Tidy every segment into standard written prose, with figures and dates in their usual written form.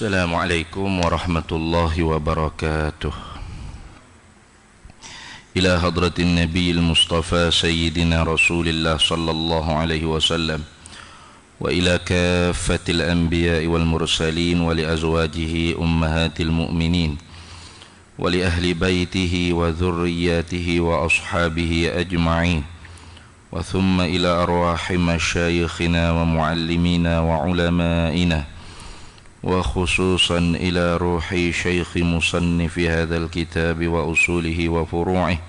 Assalamualaikum warahmatullahi wabarakatuh. Ila hadratin Nabiyil Mustafa Sayyidina Rasulillah sallallahu alaihi wasallam wa ila kaffatil anbiya'i wal mursalin wa li azwajihi ummahatil mu'minin wa li ahli baitihi wa dhurriyyatihi wa ashabihi ajma'in wa thumma ila arwahi masyayikhina wa muallimina wa ulama'ina wa khususan ila ruhi syekh musannif hadha al-kitab wa usulihi wa furu'ih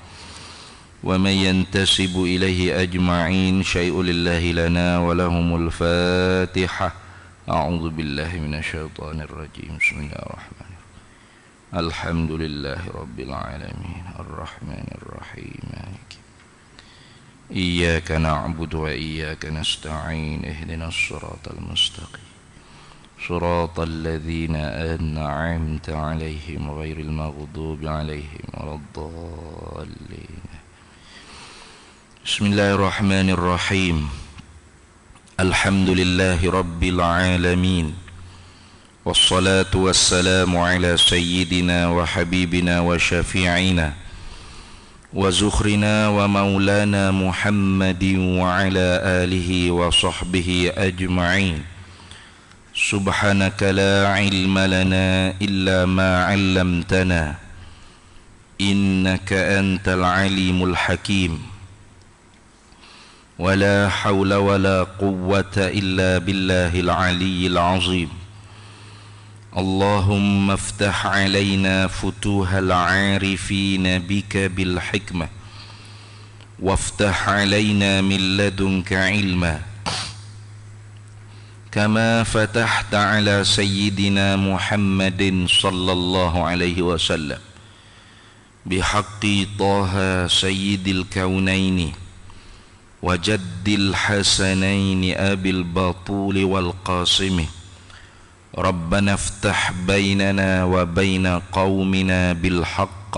wa man yantasibu ilaihi ajma'in syai'un lillahi lana wa lahumul fatihah. A'udzu billahi minasyaitonir rajim. Bismillahirrahmanirrahim. Alhamdulillahi rabbil alamin arrahmanir rahim. Iyyaka na'budu wa iyyaka nasta'in ihdinas siratal mustaqim صراط الذين أنعمت عليهم غير المغضوب عليهم ولا الضالين. بسم الله الرحمن الرحيم. الحمد لله رب العالمين والصلاة والسلام على سيدنا وحبيبنا وشفيعنا وزخرنا ومولانا محمد وعلى آله وصحبه أجمعين. Subhanaka la ilma lana illa ma 'allamtana innaka antal alimul hakim wa la hawla wa la quwwata illa billahil aliyyil azim. Allahumma iftah 'alaina futuhal 'arifin bika bil hikmah waftah 'alaina min ladunka 'ilma كما فتحت على سيدنا محمد صلى الله عليه وسلم بحق طه سيد الكونين وجد الحسنين أبي البطول والقاسم. ربنا افتح بيننا وبين قومنا بالحق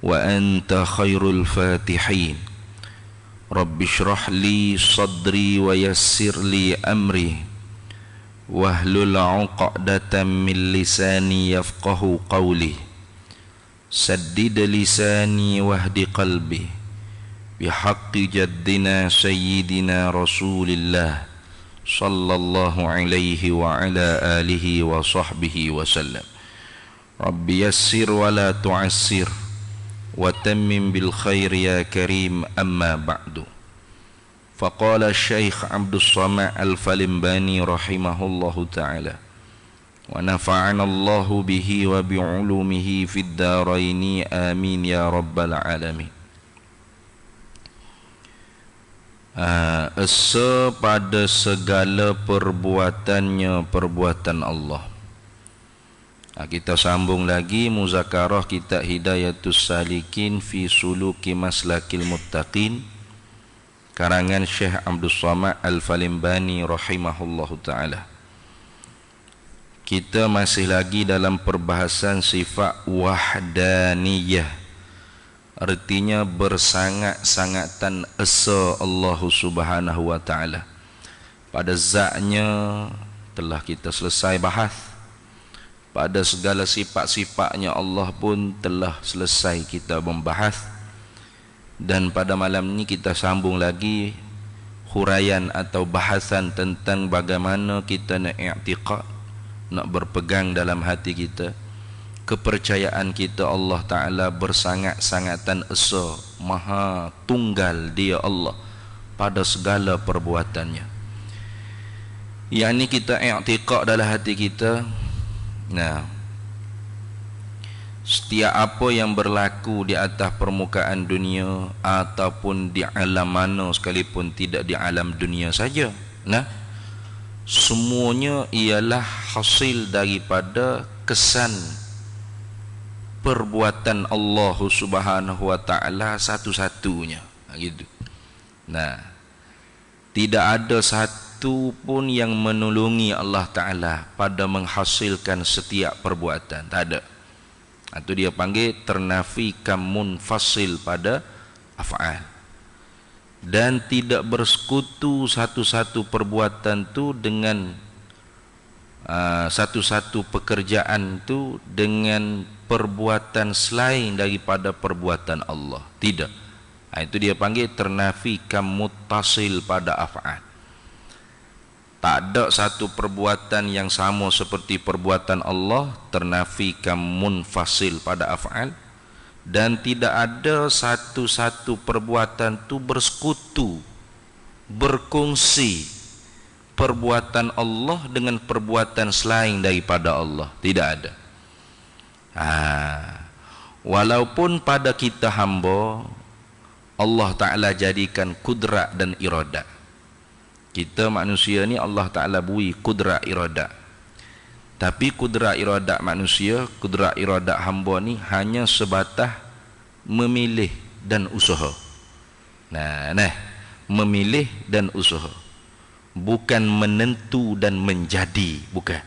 وأنت خير الفاتحين. رب اشرح لي صدري ويسر لي أمري wahlul 'uqdatam min lisani yafqahu qawli saddid lisani wahdi qalbi bihaqqi jaddina sayyidina Rasulillah sallallahu alaihi wa ala alihi wa sahbihi wa sallam. Rabbi yassir wa la tu'assir wa tammim bil khair ya karim, amma ba'du. Faqala Syekh Abdus Samad Al-Falimbani rahimahullahu ta'ala wa nafa'ana Allahu bihi wa bi'ulumihi fid daraini amin ya rabbal alamin. Esa pada segala perbuatannya perbuatan Allah. Kita sambung lagi muzakarah kitab Hidayatus Salikin fi suluki maslakil muttaqin karangan Syekh Abdus Samad Al-Falimbani rahimahullahu ta'ala. Kita masih lagi dalam perbahasan sifat wahdaniyah, artinya bersangat-sangatan esa Allah subhanahu wa ta'ala. Pada zatnya telah kita selesai bahas. Pada segala sifat-sifatnya Allah pun telah selesai kita membahas. Dan pada malam ini kita sambung lagi huraian atau bahasan tentang bagaimana kita nak i'tiqad, nak berpegang dalam hati kita kepercayaan kita Allah Ta'ala bersangat-sangatan esa, maha tunggal dia Allah pada segala perbuatannya. Yang ini kita i'tiqad dalam hati kita. Setiap apa yang berlaku di atas permukaan dunia ataupun di alam mana sekalipun, tidak di alam dunia saja, semuanya ialah hasil daripada kesan perbuatan Allah subhanahu wa ta'ala satu-satunya. Gitu. Tidak ada satu pun yang menolongi Allah Ta'ala pada menghasilkan setiap perbuatan. Tak ada. Itu dia panggil ternafi kamun fasil pada af'al. Dan tidak bersekutu satu-satu perbuatan tu dengan satu-satu pekerjaan tu dengan perbuatan selain daripada perbuatan Allah. Tidak. Itu dia panggil ternafikan muttasil pada af'al. Tak ada satu perbuatan yang sama seperti perbuatan Allah, ternafikan munfasil pada af'al. Dan tidak ada satu-satu perbuatan tu bersekutu, berkongsi perbuatan Allah dengan perbuatan selain daripada Allah. Tidak ada. Walaupun pada kita hamba Allah Ta'ala jadikan kudrat dan iradat. Kita manusia ni Allah Ta'ala beri kudrat iradat. Tapi kudrat iradat manusia, kudrat iradat hamba ni hanya sebatas memilih dan usaha. Memilih dan usaha. Bukan menentu dan menjadi, bukan.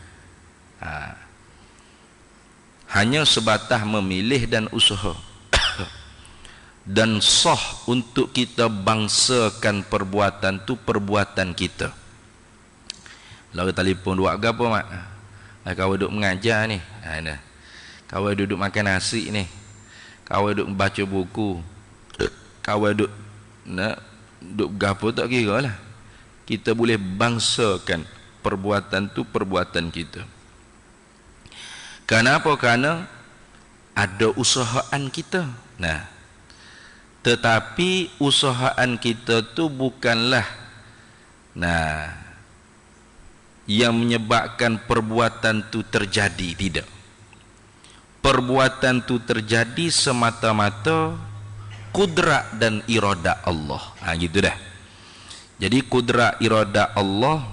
Hanya sebatas memilih dan usaha. Dan sah untuk kita bangsakan perbuatan tu perbuatan kita. Lalu telefon dua ke apa mak? Kau duduk mengajar ni. Kau duduk makan nasi ni. Kau duduk baca buku. Kau duduk duduk gapo tak kira lah. Kita boleh bangsakan perbuatan tu perbuatan kita. Kenapa? Kerana ada usahaan kita. Tetapi usahaan kita tu bukanlah yang menyebabkan perbuatan tu terjadi. Tidak. Perbuatan tu terjadi semata-mata kudrat dan iradat Allah. Gitu dah. Jadi kudrat iradat Allah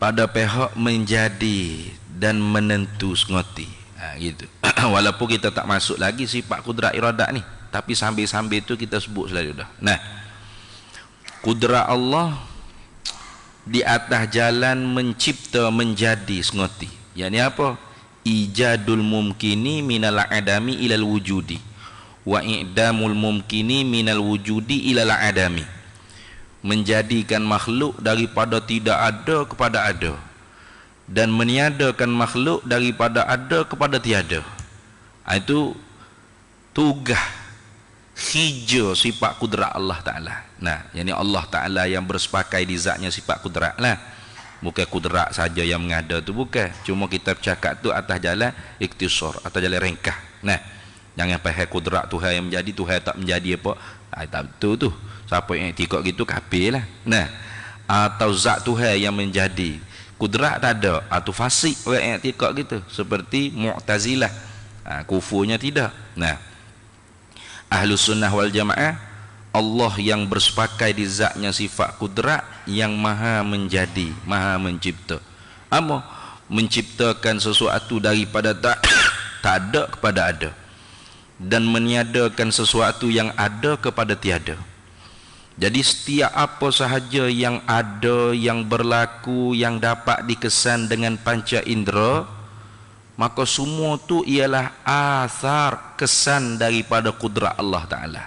pada pihak menjadi dan menentu sengoti. Gitu. Walaupun kita tak masuk lagi sifat kudrat iradat ni, tapi sambil-sambil tu kita sebut selalu dah. Kudrat Allah di atas jalan mencipta menjadi sengoti. Yang ni apa? Ijadul mumkini minal adami ilal wujudi wa i'damul mumkini minal wujudi ilal adami. Menjadikan makhluk daripada tidak ada kepada ada, dan meniadakan makhluk daripada ada kepada tiada. Itu tugas hijau sifat kudrat Allah Ta'ala. Yang ni Allah Ta'ala yang bersepakai di zatnya sifat kudrat lah. Bukan kudrat saja yang mengada tu, bukan. Cuma kita bercakap tu atas jalan iktisar, atas jalan ringkas. Jangan faham kudrat Tuhan yang menjadi, Tuhan tak menjadi apa. Tak betul tu. Siapa yang tikak gitu kafir lah. Atau zat Tuhan yang menjadi, kudrat tak ada, atau fasik orang yang tikak gitu, seperti Mu'tazilah. Kufurnya tidak. Ahlus sunnah wal jamaah, Allah yang bersepakai di zatnya sifat kudrat, yang maha menjadi, maha mencipta. Apa? Menciptakan sesuatu daripada tak ada kepada ada, dan meniadakan sesuatu yang ada kepada tiada. Jadi setiap apa sahaja yang ada, yang berlaku, yang dapat dikesan dengan panca indera, maka semua tu ialah asar, kesan daripada kudrat Allah Ta'ala.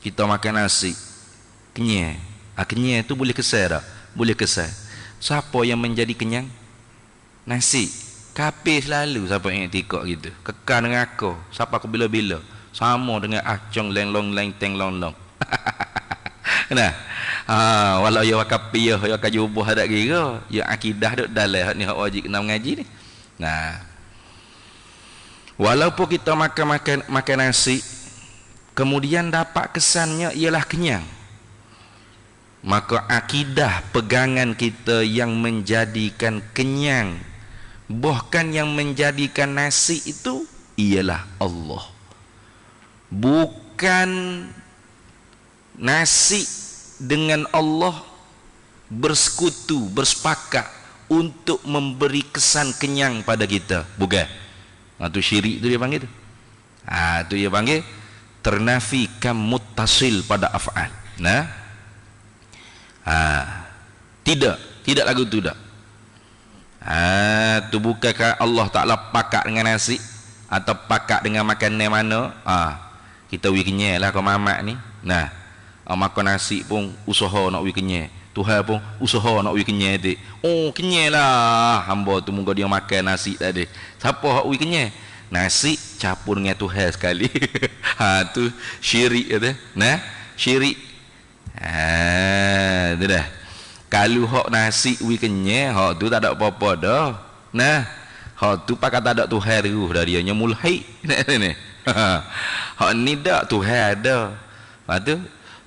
Kita makan nasi, kenyang. Kenyang tu boleh kesan tak? Boleh kesan. Siapa yang menjadi kenyang? Nasi. Kapir selalu siapa yang tikak gitu. Kekal dengan aku. Siapa aku bila-bila. Sama dengan acong leng-long leng teng long-long. Walau ya wakapiyah, ya kajubuh ada kira, ya akidah duk dalam ni hak wajib kena mengaji ni. Walaupun kita makan nasi, kemudian dapat kesannya ialah kenyang, maka akidah pegangan kita yang menjadikan kenyang, bahkan yang menjadikan nasi itu ialah Allah. Bukan nasi dengan Allah bersekutu, bersepakat untuk memberi kesan kenyang pada kita. Bukan. Itu syirik tu dia panggil tu. Itu dia panggil ternafikan muttasil pada af'al. Tidak lagu tu dah. Tu bukankah Allah Ta'ala pakat dengan nasi atau pakat dengan makanan mana? Kita wik kenyang lah kau mamak ni. Makan nasi pun usaha nak wik kenyang. Tuhan pun usaha nak wi kenyai tu. Oh, kenyai lah. Hamba tu moga dia makan nasi tadi. Siapa hak wi kenyai? Nasi campur dengan Tuhan sekali. Ha tu syirik kata. Nah, syirik. Ha, tu dah. Kalau hak nasi wi kenyai, hak tu tak ada apa-apa dah. Nah, hak tu pakat tak ada Tuhan tu dah dianya mulhid. Ni. Hak ni dak Tuhan ada. Lepas tu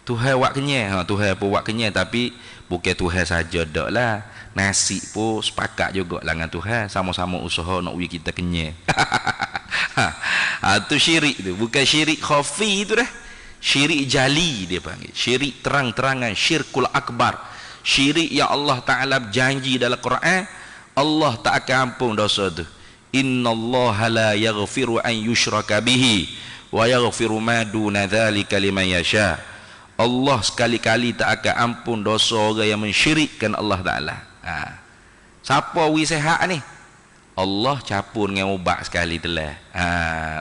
Tuhan buat kenyai. Ha, Tuhan pun buat kenyai tapi bukan Tuhan saja dak lah. Nasi pun sepakat juga lah dengan Tuhan. Sama-sama usaha nak wi kita kenyai. Ha, tu syirik tu. Bukan syirik khafi tu dah. Syirik jali dia panggil. Syirik terang-terangan. Syirkul akbar. Syirik yang Allah Ta'ala janji dalam Quran. Allah tak akan ampun dosa tu. Innallaha la yaghfiru an yushraka bihi wa yaghfiru ma duna dzalika liman yasha. Allah sekali-kali tak akan ampun dosa orang yang mensyirikkan Allah Ta'ala. Ha. Siapa wi sehat ni? Allah campur dengan ubat sekali telah. Ha,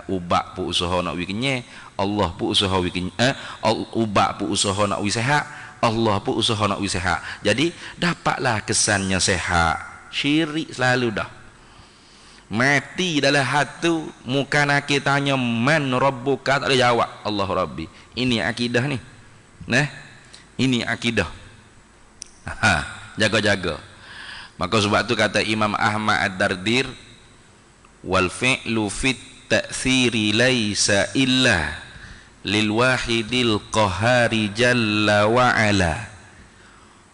ubat pun usaha nak wi kenyai, Allah pun usaha wi kenyai, ubat pun usaha nak wi sehat, Allah pun usaha nak wi sehat. Jadi dapatlah kesannya sehat. Syirik selalu dah. Mati dalam hati muka nak kita tanya man rabbuka, tak ada jawab Allah Rabbi. Ini akidah ni. Nah, ini akidah. Ha, jaga-jaga. Maka sebab tu kata Imam Ahmad Ad-Dardir, wal fi'lu fit ta'thiri laisa illa lil wahidil qahari jalla wa ala.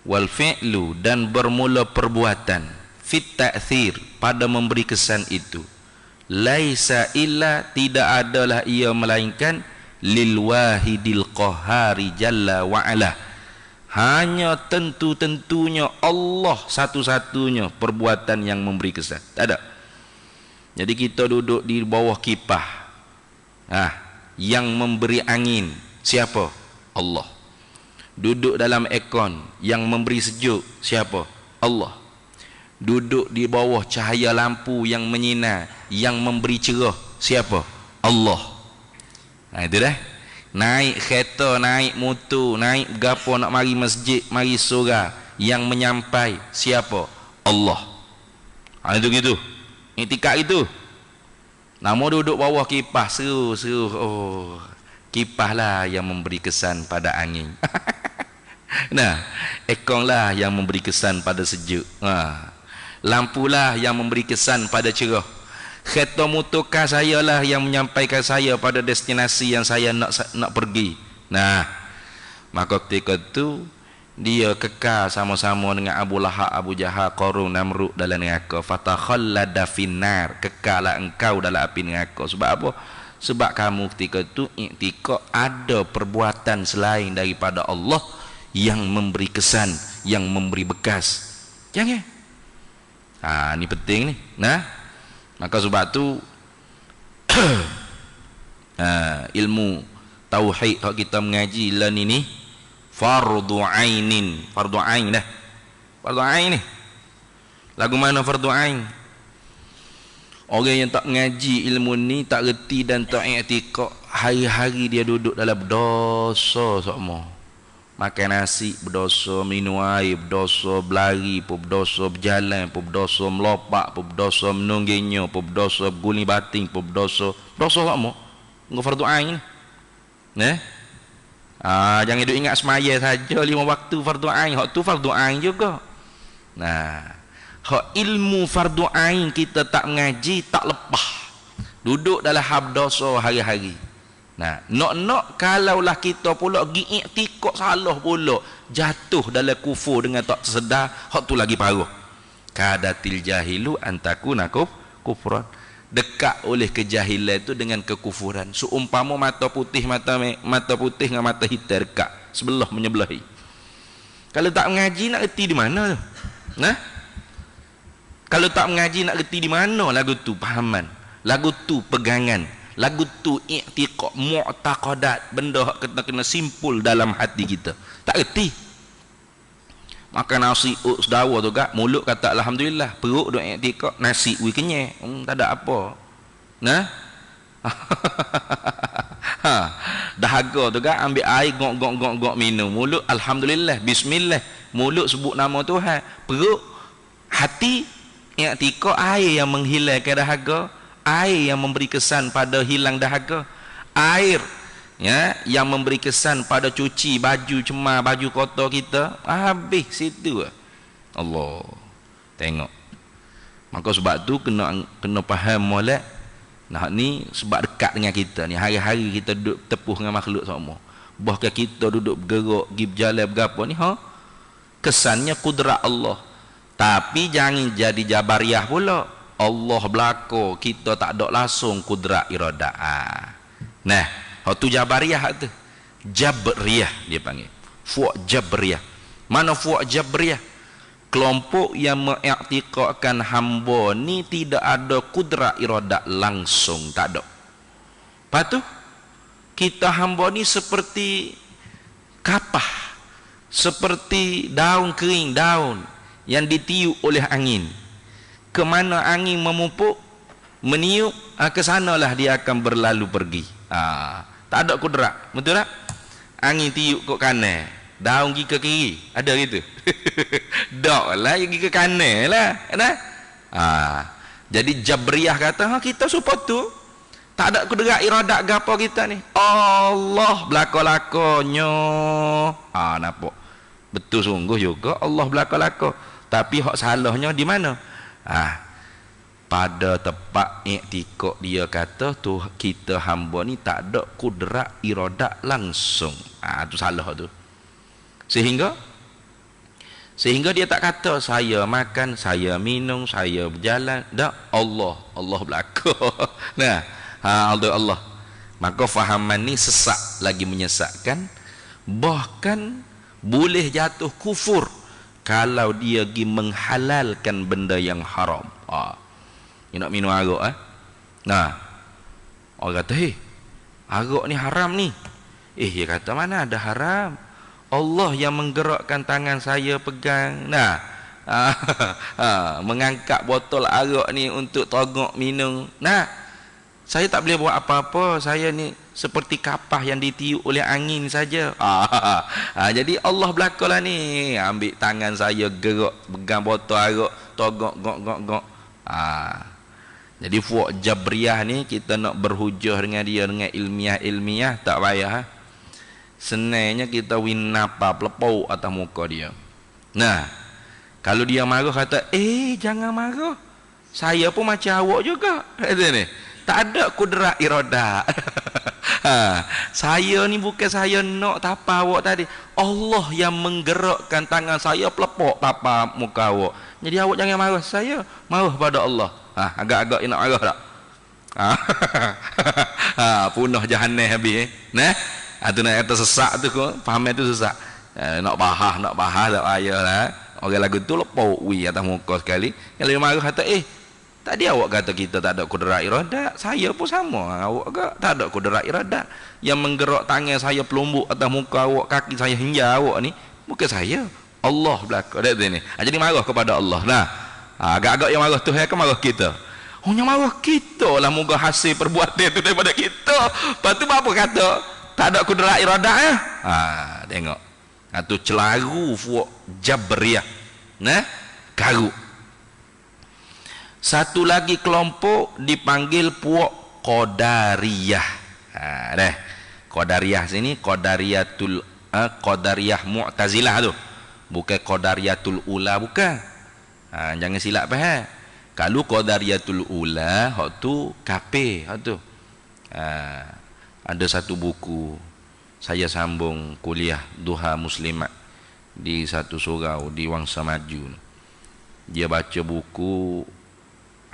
Wal fi'lu, dan bermula perbuatan, fit ta'thir, pada memberi kesan itu, laisa illa, tidak adalah ia melainkan lil wahidil qahari jalla wa ala, hanya tentu-tentunya Allah satu-satunya perbuatan yang memberi kesan. Tak ada. Jadi kita duduk di bawah kipah, yang memberi angin siapa? Allah. Duduk dalam aircon, yang memberi sejuk siapa? Allah. Duduk di bawah cahaya lampu yang menyinar, yang memberi cerah siapa? Allah. Nah itu dah. Naik kereta, naik motor, naik gapo nak mari masjid, mari surau, yang menyampai siapa? Allah. Ha, itu gitu. Iktikad itu. Nama duduk bawah kipah seru. Oh, kipah lah yang memberi kesan pada angin. Nah, aircon lah yang memberi kesan pada sejuk. Lampu lah yang memberi kesan pada cerah. Kereta motorkar saya lah yang menyampaikan saya pada destinasi yang saya nak pergi. Nah, maka ketika itu dia kekal sama-sama dengan Abu Lahab, Abu Jahal, Qarun, Namrud dalam neraka. Fatakhallada finnar, kekallah engkau dalam api neraka. Sebab apa? Sebab kamu ketika itu iktikad ada perbuatan selain daripada Allah yang memberi kesan, yang memberi bekas. Jangan. Ni penting ni. Nah, maka sebab tu ilmu tauhid kalau kita mengaji lan ini fardu ainin, fardu ain dah. Fardu ain ni. Lagu mana fardu ain? Orang yang tak mengaji ilmu ni, tak reti dan tak i'tikad, hari-hari dia duduk dalam dosa semua. Makan nasi berdosa, minum air berdosa, berlari pun berdosa, berjalan pun berdosa, melopak pun berdosa, menungginya pun berdosa, berguling bating pun berdosa. Dosa semua. Engkau fardu ain. Jangan duk ingat semaya saja 5 waktu fardu ain. Hak tu fardu ain juga. Nah, hak ilmu fardu ain kita tak mengaji, tak lepas. Duduk dalam hab dosa hari-hari. Nah, nak kalaulah kita pula gi i'tikad salah pula, jatuh dalam kufur dengan tak tersedar, hak tu lagi parah. Kadatil jahilu antakuna kufran. Dekat oleh kejahilan itu dengan kekufuran. Seumpama mata putih dengan mata hitam dekat, sebelah menyebelahi. Kalau tak mengaji nak reti di mana tu? Nah? Kalau tak mengaji nak reti di mana lagu tu pahaman, lagu tu pegangan, lagu tu i'tiqad, mu'taqadat, benda hak kena simpul dalam hati kita. Tak reti. Makan nasi sedawa tu kak, mulut kata alhamdulillah, perut duk i'tiqad, nasi wi kenyai, tak ada apa. Nah? Dahaga tu kak, ambil air gok minum, mulut alhamdulillah, bismillah, Mulut sebut nama Tuhan, perut, hati i'tikad air yang menghilangkan dahaga, air yang memberi kesan pada hilang dahaga, air ya yang memberi kesan pada cuci baju cemar, baju kotor kita. Habis situ Allah. Tengok. Maka sebab tu kena faham molek. Nah ni sebab dekat dengan kita ni, hari-hari kita duduk tepuh dengan makhluk semua. Bahkan kita duduk bergerak, pergi berjalan bergapo ni, kesannya kudrat Allah. Tapi jangan jadi jabariah pula. Allah belako, kita tak ada langsung kudrat iradah. Nah, tu jabariah tu. Jabriyah dia panggil. Fuq jabriyah. Mana fuq jabriyah? Kelompok yang mengiktikadkan hamba ni tidak ada kudrat iradat langsung, tak ada. Lepas tu kita hamba ni seperti kapah, seperti daun kering, daun yang ditiup oleh angin. Kemana angin memupuk, meniup, ke sanalah dia akan berlalu pergi. Tak ada kudrat, betul tak? Angin tiup ke kanan, daun pergi ke kiri, ada gitu? Tak lah, pergi ke kanan lah. Jadi Jabriyah kata, kita support tu tak ada kudrat iradat gapo kita ni. Allah belako-lakonyo. Nampak? Betul sungguh juga Allah belako-lako. Tapi hak salahnya di mana? Pada tempat i'tikad dia kata tu kita hamba ni tak ada kudrat iradat langsung. Tu salah tu. Sehingga dia tak kata saya makan, saya minum, saya berjalan. Tak, Allah belaka. Nah, Allah. Maka fahaman ni sesak, lagi menyesatkan. Bahkan boleh jatuh kufur kalau dia pergi menghalalkan benda yang haram. Dia nak minum arak Nah, orang kata, arak ni haram ni. Dia kata, mana ada haram? Allah yang menggerakkan tangan saya pegang. Nah, mengangkat botol arak ni untuk togok minum. Nah, saya tak boleh buat apa-apa. Saya ni seperti kapah yang ditiup oleh angin saja. Jadi Allah belakalah ni. Ambil tangan saya, gerak, pegang botol arak, togok, gok. Jadi fuq Jabriyah ni kita nak berhujah dengan dia dengan ilmiah tak payah. Senangnya kita winapa pelepau atas muka dia. Nah, kalau dia marah kata, jangan marah. Saya pun macam awak juga. Kata ni. Tak ada kudrat iradah. Saya ni bukan saya nak tapa awak tadi. Allah yang menggerakkan tangan saya pelepok tapa muka awak. Jadi awak jangan marah saya, marah pada Allah. Agak-agak nak marah tak? Punah jahannam habis. Nah, tu nak kata sesak tu kau, faham tu sesak. Nak bahah tak payahlah. Orang lagu tu lepau atas muka sekali. Kalau dia marah kata, tadi awak kata kita tak ada kudrat iradat, saya pun sama. Awak agak tak ada kudrat iradat. Yang menggerak tangan saya pelumbuk atas muka awak, kaki saya hingga awak ni, bukan saya. Allah belaka. Jadi marah kepada Allah. Nah, agak-agak yang marah tu kan marah kita. Yang marah kita lah moga hasil perbuatan tu daripada kita. Lepas tu apa kata? Tak ada kudrat iradat tengok. Tu celaru fuq Jabriyah. Nah, garuk. Satu lagi kelompok dipanggil puak Qadariyah. Qadariyah sini Qadariyah Mu'tazilah tu. Bukan Qadariyatul Ula, bukan. Jangan silap faham. Kalau Qadariyatul Ula, hak tu kafir, hak tu. Ada satu buku saya sambung kuliah Duha Muslimat di satu surau di Wangsa Maju. Dia baca buku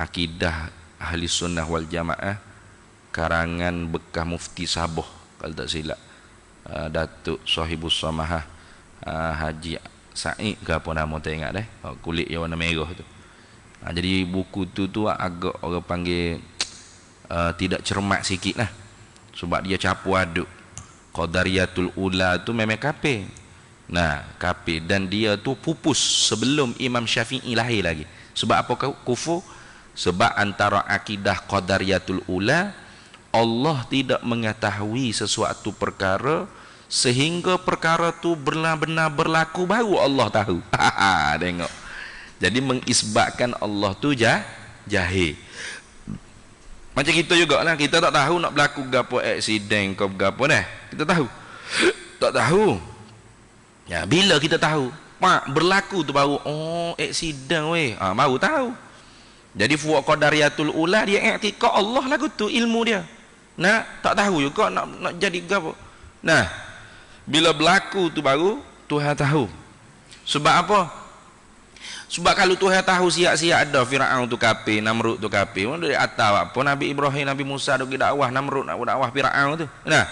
Akidah Ahli Sunnah wal Jamaah karangan bekas Mufti Sabah kalau tak silap, Datuk Sahibus Samahah Haji Said ke apa nama tak ingat kulit yang warna merah tu. Jadi buku tu agak orang panggil tidak cermat sikit lah, sebab dia campur aduk. Qadariyatul Ula tu memang kafir. Nah, kafir, dan dia tu pupus sebelum Imam Syafi'i lahir lagi. Sebab apa kufur? Sebab antara akidah Qadariyatul Ula, Allah tidak mengetahui sesuatu perkara sehingga perkara tu benar-benar berlaku baru Allah tahu. Tengok. Jadi mengisbatkan Allah tu jahil. Macam kita juga lah, kita tak tahu nak berlaku gapo aksiden ke gapo dah. Kita tahu. Tak tahu. Ya, bila kita tahu, pak berlaku tu baru aksiden weh. Baru tahu. Jadi fuq qadariyatul ula dia i'tiqad Allah lagu tu ilmu dia. Nah, tak tahu juga nak jadi gapo. Nah, bila berlaku tu baru Tuhan tahu. Sebab apa? Sebab kalau Tuhan tahu siap-siap ada Firaun tu kafir, Namrud tu kafir, mana dari atas apa Nabi Ibrahim, Nabi Musa pergi dakwah Namrud, nak dakwah Firaun tu. Nah.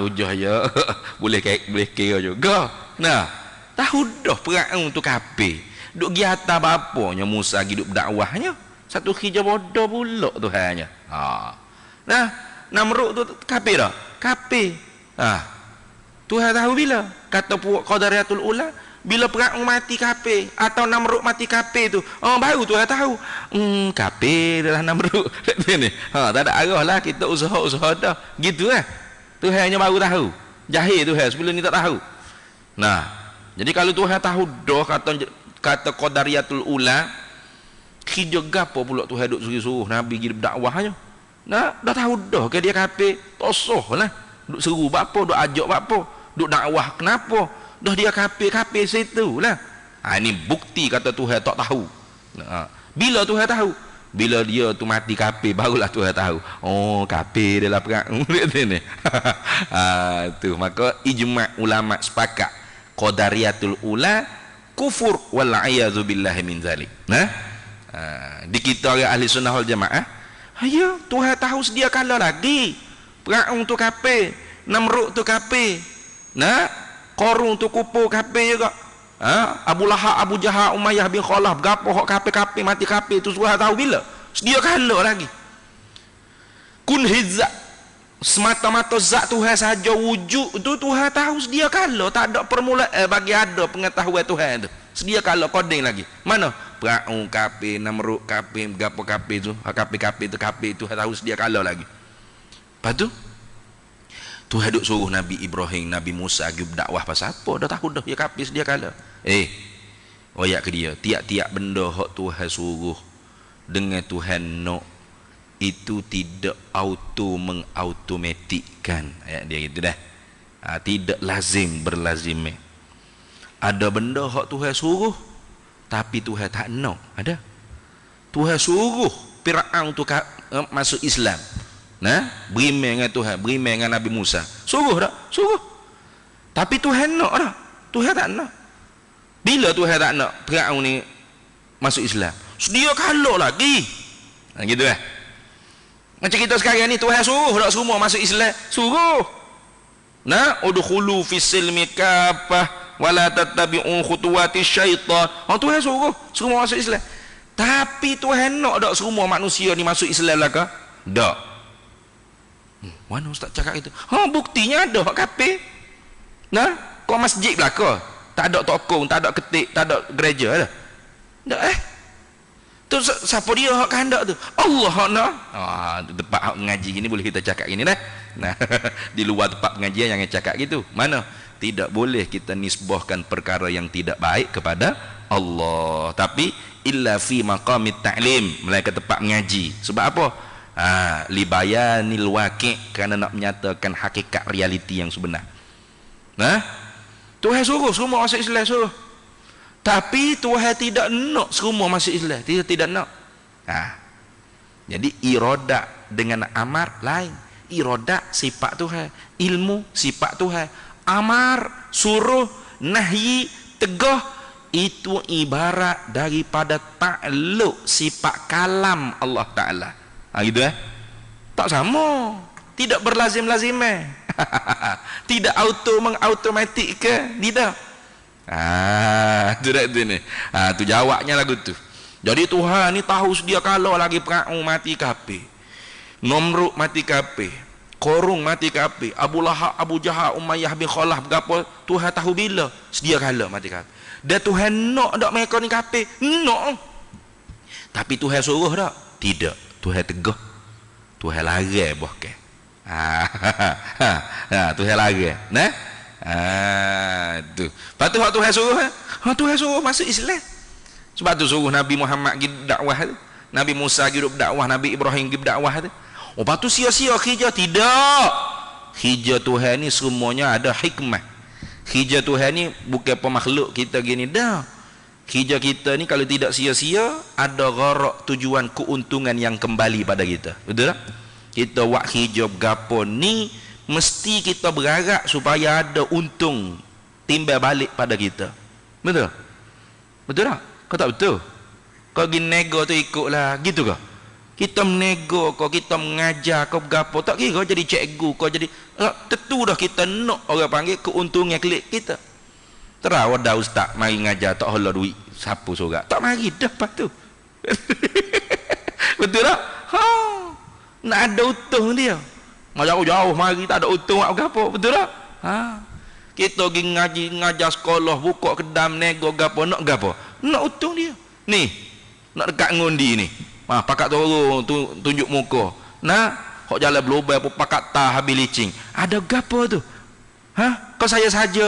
Ujah je. boleh kira juga. Nah, tahu dah Firaun tu kafir. Duk gi atas bapanya Musa hidup dakwahnya. Satu hijau bodoh pula Tuhannya. Nah, Namrud tu kafir dah. Kafir. Tuhan tahu bila kata puak qadariyatul ula, bila Firaun mati kafir atau Namrud mati kafir tu, baru Tuhan tahu kafir adalah Namrud. Ni tak ada arah lah, kita usaha-usaha dah gitu lah. Tuhan hanya baru tahu, jahil Tuhan sebelum ni tak tahu. Nah, jadi kalau Tuhan tahu dah kata qadariyatul ula, kerja gapo pula Tuhan duk suruh Nabi hidup dakwahnya. Nah, dah tahu dah ke dia kafir, tosoh lah. Duk seru apa, duk ajak apa, duk dakwah kenapa? Dah dia kafir situ lah. Ini bukti kata Tuhan tak tahu. Bila Tuhan tahu? Bila dia tu mati kafir, barulah Tuhan tahu. Kafir dia lah perang. Tu maka ijma' ulama sepakat qadariyatul ula kufur wal a'yadzu billahi min zalik. Di kita orang ahli sunnah wal jamaah, ya Tuhan tahu sedia kala lagi Firaun tu kafir, Namrud tu kafir, Qarun tu kupu kafir juga. Abu Lahab, Abu Jahal, Umayyah bin Khalaf, gapo hok kafir mati kafir tu Tuhan tahu bila? Sedia kala lagi. Kun hizza, semata-mata zat Tuhan saja wujud tu Tuhan tahu sedia kala, tak ada permulaan bagi ada pengetahuan Tuhan tu. Sedia kala koding lagi. Mana? Firaun kafir, Namrud kafir, gapo kafir tu, kafir tu kafir Tuhan tahu sedia kala lagi. Lepas tu Tuhan duk suruh Nabi Ibrahim, Nabi Musa pergi berdakwah pasal apa? Dah tahu dah dia kafir sedia kala. Oyak ke dia, tiap-tiap benda hak Tuhan suruh dengan Tuhan nak itu tidak auto mengautomatikkan. Ayat dia gitu dah. Tidak lazim berlazim. Ada benda hak Tuhan suruh tapi Tuhan tak nak. Ada. Tuhan suruh Firaun tu masuk Islam. Beriman dengan Tuhan, beriman dengan Nabi Musa. Suruh tak? Suruh. Tapi Tuhan nak tak? Tuhan tak nak. Bila Tuhan tak nak Firaun ni masuk Islam? Sedia kala lagi. Gitu lah. Macam kita sekarang ni Tuhan suruh tak semua masuk Islam? Suruh. Udkhulu fis silmi kafah wala tattabi'u khutuwati syaitan. Tuhan suruh semua masuk Islam. Tapi Tuhan nak tak semua manusia ni masuk Islam lah ke? Tak. Mana ustaz cakap itu? Buktinya ada hak kafir. Kau masjid belaka, tak ada tokong, tak ada ketik, tak ada gereja dah. Tak tu siapa dia hak kehendak tu? Allah hak nak. Tempat hak ngaji gini boleh kita cakap gini dah. Di luar tempat pengajian jangan cakap gitu. Mana? Tidak boleh kita nisbahkan perkara yang tidak baik kepada Allah. Tapi illa fi maqamit ta'lim, melainkan tempat mengaji. Sebab apa? Libayanil waqi', kerana nak menyatakan hakikat realiti yang sebenar. Tuhan suruh semua masuk Islam, suruh. Tapi Tuhan tidak nak semua masuk Islam. Tidak nak. Jadi iradah dengan amar lain. Iradah sifat Tuhan, ilmu sifat Tuhan. Amar, suruh, nahyi, tegah, itu ibarat daripada takluk sifat kalam Allah Ta'ala. Gitu tak sama, tidak berlazim-lazim. Tidak auto mengautomatik ke? Tidak. Tu ni. Tu jawabnya lagu tu. Jadi Tuhan ni tahu sedia kala lagi Firaun mati kafir, Namrud mati kafir, Qarun mati kafir, Abu Lahab, Abu Jahal, Umayyah bin Khalaf, berapa Tuhan tahu bila sedia kala mati kafir. Dan Tuhan nak tak mereka ni kafir? Nak. Tapi Tuhan suruh tak? Tidak. Tuhan tegah, Tuhan larang bahkan. Tuhan lagi. Nah. Tu. Lepas tu Tuhan suruh, Tuhan suruh masuk Islam. Sebab tu suruh Nabi Muhammad pergi dakwah tu. Nabi Musa pergi berdakwah, Nabi Ibrahim pergi berdakwah tu. Oh, lepas tu sia-sia hijrah? Tidak. Hijrah Tuhan ni semuanya ada hikmah. Hijrah Tuhan ni bukan pemakhluk kita gini dah. Hijrah kita ni kalau tidak sia-sia, ada gharak, tujuan, keuntungan yang kembali pada kita. Betul tak? Kita buat hijab gapo ni mesti kita berharap supaya ada untung timbal balik pada kita. Betul? Betul tak? Kau tak betul? Kau pergi nego tu ikutlah, gitu ke? Kita menego kau, kita mengajar kau gapo, tak kira kau jadi cikgu, kau jadi tentu dah kita nak orang panggil keuntungan klik kita. Terus dah ustaz mari ngajar tak hala duit, siapa sorak? Tak mari dah lepas tu. Betul tak? Nak ada untung dia. Jauh-jauh mari tak ada untung apa, betul tak? Kita pergi ngaji, ngajar sekolah, buka kedam, nego gapo, nak gapo? Nak untung dia. Ni, nak dekat ngundi ni. Pakat turun tunjuk muka. Nah, hok jalan berubah apa pakat tah habis licing. Ada gapo tu? Kau saya saja.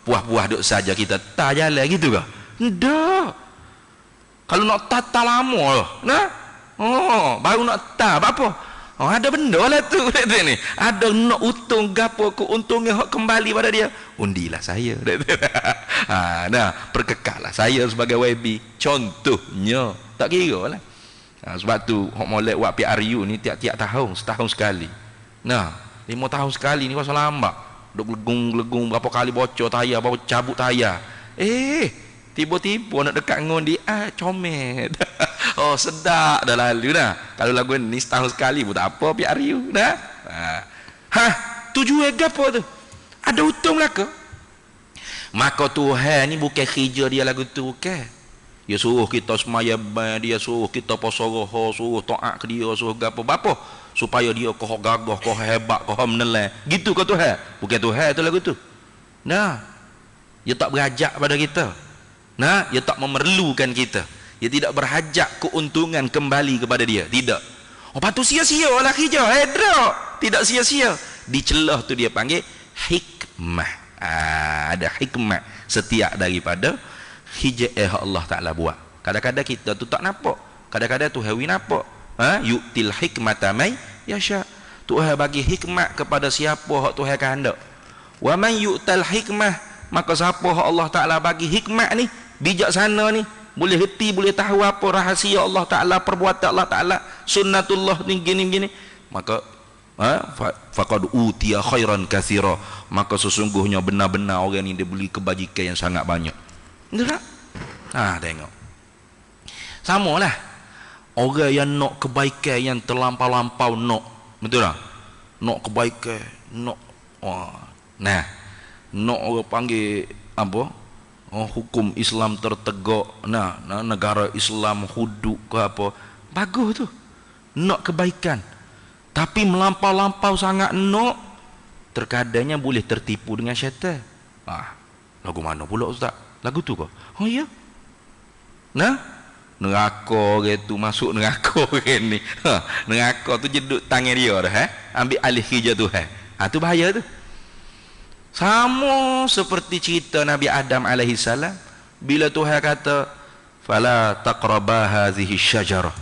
Puah-puah duk saja kita tah jalan gitu ke? Ndak. Kalau nak tata lama lah. Nah. Baru nak tah apa? Ada benda lah tu ni. Ada nak untung gapo, keuntungnya hok kembali pada dia. Undilah saya. Nah, perkekallah saya sebagai YB. Contohnya, tak kira lah. Sebab tu hok molek buat PRU ni tiap-tiap tahun, setahun sekali. Nah, 5 tahun sekali ni pasal lambat. Duk legung berapa kali bocor tayar, berapa cabut tayar. Tiba-tiba nak dekat ngundi, comel. Oh, sedap dah lalu dah. Kalau lagu ni setahun sekali pun tak apa, PRU dah. Tujuan gapo tu? Ada untung lah ke? Maka Tuhan ni bukan kerja dia lagu tu, bukan. Dia suruh kita sembahyang, dia suruh kita puasa roha, suruh taat ke dia, suruh gapo apa supaya dia kau gagah, kau hebat, kau menelan. Gitu ke Tuhan? Bukan Tuhan tu lagu tu. Nah, dia tak berhajat pada kita. Nah, dia tak memerlukan kita. Dia tidak berhajat keuntungan kembali kepada dia. Tidak. Lepas tu sia-sia lah kerja. Tidak sia-sia. Di celah tu dia panggil hikmah. Ada hikmah setiap daripada hijrah Allah Ta'ala buat. Kadang-kadang kita tu tak nampak. Kadang-kadang tu hawi nampak. Yu'til hikmata may yasha. Tuhan bagi hikmah kepada siapa hak Tuhan kehendak. Wa man yu'tal hikmah, maka siapa hak Allah Ta'ala bagi hikmah ni, bijaksana ni, boleh reti, boleh tahu apa rahsia Allah Ta'ala, perbuatan Allah Ta'ala, sunnatullah ni gini-gini, maka faqad utiya khairan katsira, maka sesungguhnya benar-benar orang ni dia beli kebajikan yang sangat banyak. Betul tak? Tengok. Samalah orang yang nak kebaikan yang terlampau-lampau nak. Betul tak? Nak kebaikan, nak nak orang panggil apa? Hukum Islam tertegak, negara Islam huduk ke apa, bagus tu, nak kebaikan, tapi melampau-lampau sangat nak, terkadangnya boleh tertipu dengan syaitan. Lagu mana pula ustaz? Lagu tu ke? Oh ya. Neraka gitu, masuk neraka ni. Neraka tu jeduk tangan dia dah, ambil alih kerja Tuhan. Tu bahaya tu. Sama seperti cerita Nabi Adam alaihi salam, bila Tuhan kata fala taqraba hadhihi syajarah,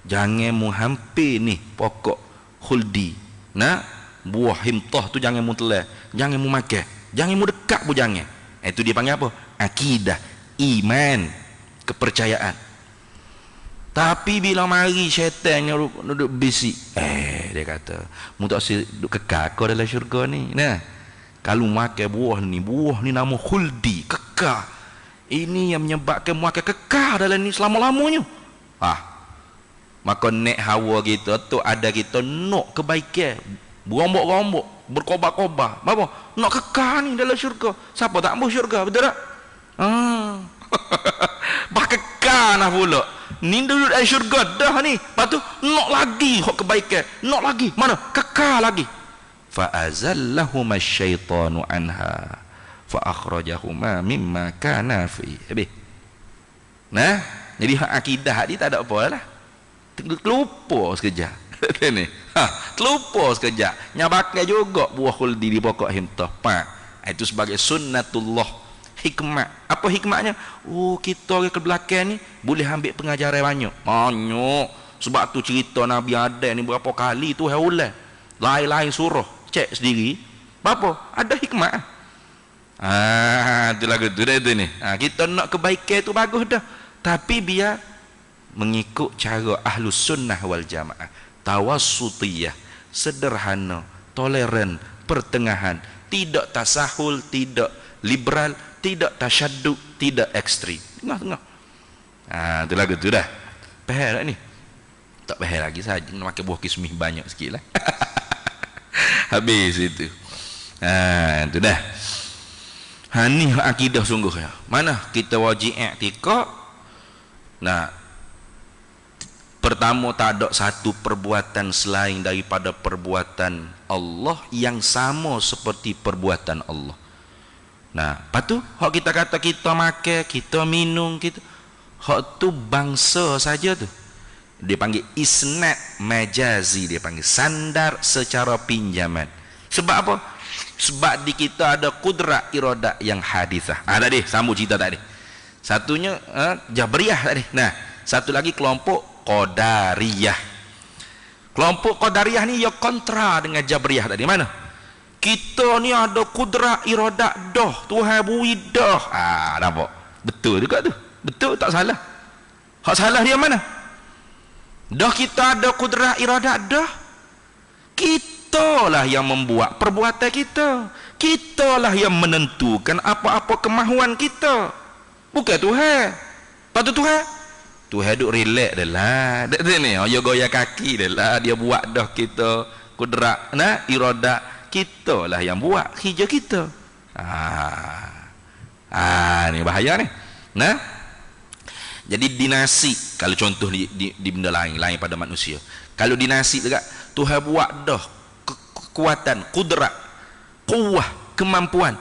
jangan mu hampir ni pokok khuldi, buah himtah tu jangan mu telan, jangan mu makan, jangan mu dekat pun jangan. Itu dia panggil apa? Akidah, iman, kepercayaan. Tapi bila mari syaitan duduk bisik, dia kata mu tak duduk kekal kau dalam syurga ni. Kalau makan buah ni nama khuldi, kekal. Ini yang menyebabkan makan kekal dalam ni selama-lamanya. Maka nek hawa kita tu ada kita nak kebaikan, berombak-rombak, berkobar-kobar. Apa? Nak kekal ni dalam syurga. Siapa tak mahu syurga, betul tak? Bah kekal lah pula. Ni duduk dalam syurga dah ni. Lepas tu nak lagi hak kebaikan. Nak lagi. Mana? Kekal lagi. Fa'azallahuma syaitanu anha fa'akhrajahuma mimma kana fi. Habis. Jadi hak akidah ni tak ada apa lah. Lupa sekejap. Ni. terlupa sekejap. Nyabakai juga buah khuldi di pokok hintah. Itu sebagai sunnatullah, hikmah. Apa hikmahnya? Oh, kita ke belakang ni boleh ambil pengajaran banyak. Sebab tu cerita Nabi Adam ni berapa kali tu haulah. Lain-lain surah, cek sendiri. Berapa? Ada hikmah. Itulah gitu dah tu ni. Kita nak kebaikan tu bagus dah. Tapi biar mengikut cara ahlus sunnah wal jamaah, tawassutiyah, sederhana, toleran, pertengahan, tidak tasahul, tidak liberal, tidak tasyaddud, tidak ekstrim, tengah-tengah. Itulah gitu dah. Faham tak ni? Tak faham lagi saja, nak makan buah kismis banyak sikit lah. Habis itu. Itu dah. Ni akidah sungguh ya. Mana kita wajib i'tiqad. Pertama, tak ada satu perbuatan selain daripada perbuatan Allah yang sama seperti perbuatan Allah. Lepas tu hak kita kata kita makan, kita minum, kita hak tu bangsa saja tu. Dia panggil isnad majazi, dia panggil sandar secara pinjaman. Sebab apa? Sebab di kita ada kudrat iradah yang hadithah. Tadi sambung cerita tadi. Satunya Jabriyah tadi. Satu lagi kelompok Qadariyah. Kelompok Qadariyah ni ya kontra dengan Jabriyah tadi. Mana? Kita ni ada kudrat iradah dah, Tuhan beri dah. Nampak? Betul juga tu. Betul, tak salah. Hak salah dia mana? Dah kita ada kudrat iradah dah. Kitalah yang membuat perbuatan kita. Kitalah yang menentukan apa-apa kemahuan kita. Bukan Tuhan. Lepas tu Tuhan duk relax dah lah. Dia ni, dia goyang kaki dah lah. Dia buat dah kita kudrat, iradah. Kita lah yang buat kerja kita. Ni bahaya ni. Jadi dinasi, kalau contoh di benda lain pada manusia. Kalau dinasi juga, Tuhan buat dah kekuatan, kudrat, kuwah, kemampuan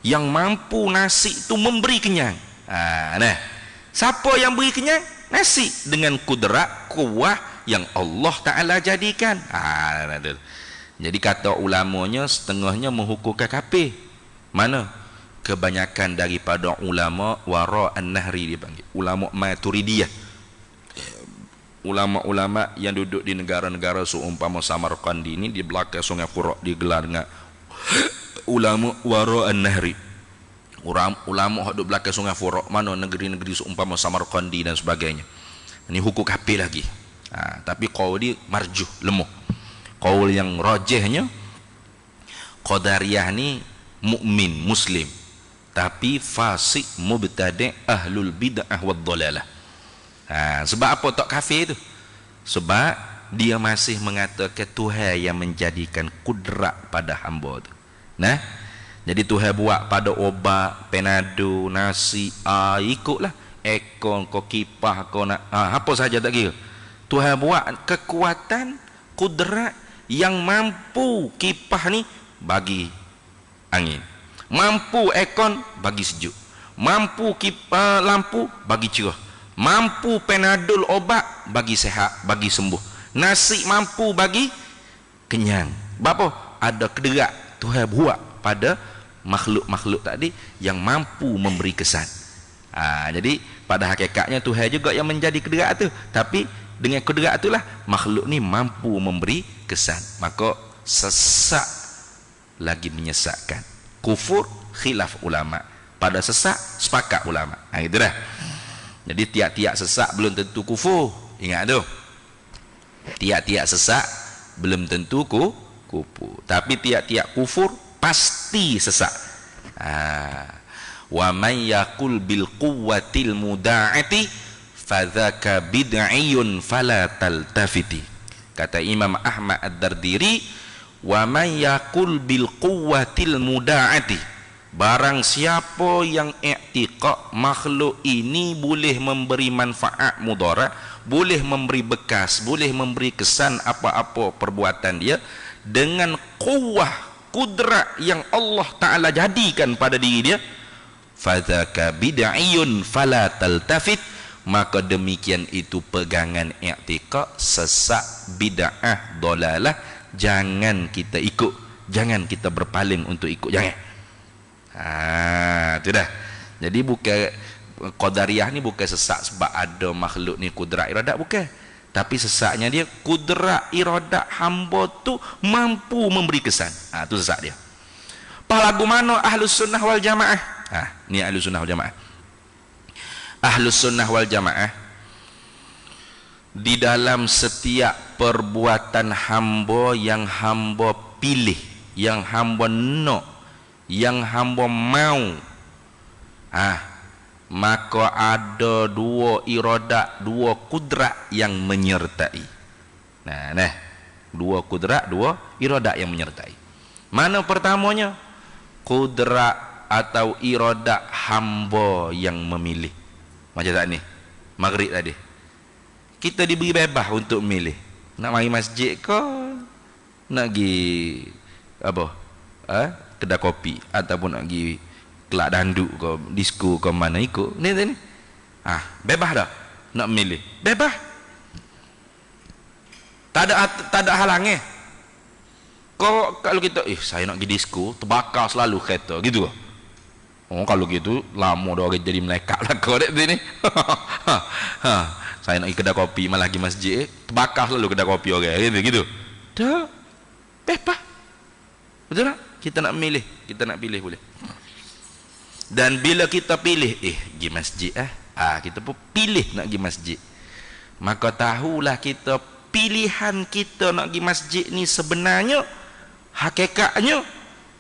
yang mampu nasi itu memberi kenyang. Siapa yang beri kenyang? Nasi dengan kudrat, kuwah yang Allah Ta'ala jadikan. Jadi kata ulamanya setengahnya menghukumkan kafir. Mana? Kebanyakan daripada ulama wara'an nahri dipanggil. Ulama Maturidiyah. Ulama-ulama yang duduk di negara-negara seumpama Samarkand ini di belakang Sungai Furat digelar dengan ulama wara'an nahri. Ulama yang duduk belakang Sungai Furat, mana negeri-negeri seumpama Samarkand dan sebagainya. Ini hukum kafir lagi. Tapi qaul dia marjuh, lemah. Qaul yang rajihnya Qadariyah ni mukmin, muslim, tapi fasik, mubtadi', ahlul bid'ah wad dhalalah. Sebab apa tak kafir tu? Sebab dia masih mengatakan Tuhan yang menjadikan kudrat pada hamba tu. Jadi Tuhan buat pada obat, penado, nasi, ikutlah. Ekor kau, kipah kau nak apa saja tak kira. Tuhan buat kekuatan, kudrat yang mampu kipah ni bagi angin, mampu ekon bagi sejuk, mampu kipah lampu bagi cerah, mampu penadol obat bagi sehat, bagi sembuh, nasi mampu bagi kenyang. Bapa ada kederat Tuhan buat pada makhluk-makhluk tadi yang mampu memberi kesan. Jadi pada hakikatnya Tuhan juga yang menjadi kederat tu, tapi dengan kederat itulah makhluk ni mampu memberi kesan. Maka sesak lagi menyesatkan. Kufur khilaf ulama. Pada sesak sepakat ulama. Itu dah. Jadi tiap-tiap sesak belum tentu kufur. Ingat tu. Tiap-tiap sesak belum tentu kufur. Tapi tiap-tiap kufur pasti sesak. Wa man yaqul bil quwwatil muda'ati fadzaka bid'iyun fala taltafiti. Kata Imam Ahmad Ad-Dardiri, wa man yaqul bil quwwatil muda'ati, barang siapa yang i'tiqad makhluk ini boleh memberi manfaat mudarat, boleh memberi bekas, boleh memberi kesan apa-apa perbuatan dia dengan kuwah, kudrat yang Allah Ta'ala jadikan pada diri dia, fadzaka bid'iyun fala taltafit, maka demikian itu pegangan i'tiqad sesat, bid'ah, dolalah, jangan kita ikut, jangan kita berpaling untuk ikut, jangan. Itu dah. Jadi bukan Qadariyah ni bukan sesak sebab ada makhluk ni kudrat iradat, bukan. Tapi sesaknya dia kudrat iradat hamba tu mampu memberi kesan. Tu sesak dia. Lagu mana Ahlus Sunnah wal Jamaah? Ni Ahlus Sunnah wal Jamaah. Ahlus Sunnah wal Jamaah di dalam setiap perbuatan hamba yang hamba pilih, yang hamba nak, yang hamba mau, maka ada dua iradat, dua kudrat yang menyertai. Dua kudrat, dua iradat yang menyertai. Mana pertamanya? Kudrat atau iradat hamba yang memilih. Macam tak ni maghrib tadi, kita diberi bebas untuk milih nak mari masjid ke, nak pergi apa, kedai kopi, ataupun nak pergi kelab danduk ke, disco ke, mana ikut ni. Bebas dah nak milih, bebas, tak ada halang. Kalau kita saya nak pergi disco, terbakar selalu kereta gitu. Kalau gitu lama dah orang jadi melekat lah kau dek ni. Saya nak pergi kedai kopi malah pergi masjid, terbakar selalu kedai kopi orang gitu. Dah bebas. Betul tak? Kita nak milih, kita nak pilih boleh. Dan bila kita pilih pergi masjid, kita pun pilih nak pergi masjid, maka tahulah kita pilihan kita nak pergi masjid ni sebenarnya hakikatnya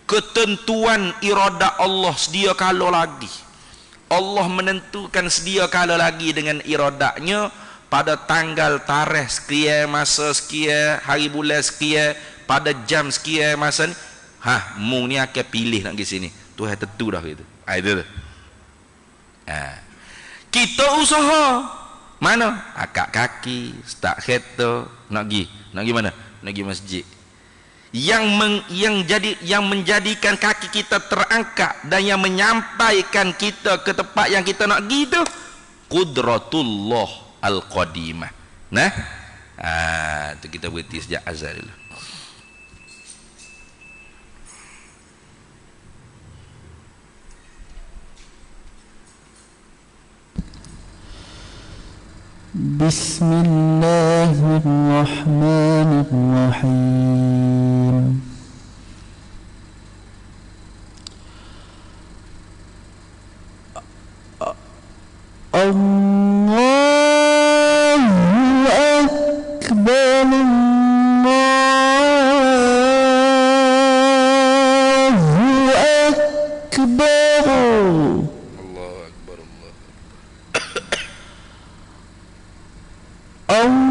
ketentuan iradat Allah sedia kala lagi. Allah menentukan sedia kala lagi dengan iradatnya pada tanggal tarikh sekian, masa sekian, hari bulan sekian, pada jam sekian masa ni. Mu ni akan pilih nak pergi sini. Tuhan tentu dah gitu. Itu. Kita usaha mana? Akak kaki, start kereta, nak pergi mana? Nak pergi masjid. Yang menjadikan kaki kita terangkat dan yang menyampaikan kita ke tempat yang kita nak pergi itu qudratullah al-qadimah. Itu kita berhenti sejak azal dulu. Bismillahirrahmanirrahim. Allahu Akbar, Allahu Akbar.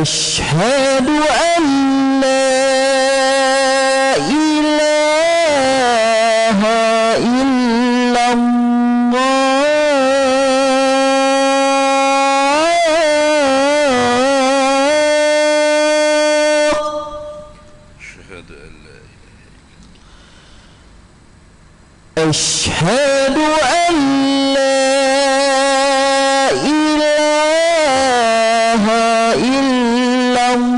أشهد أن لا إله إلا الله. أشهد أن لا إله إلا الله.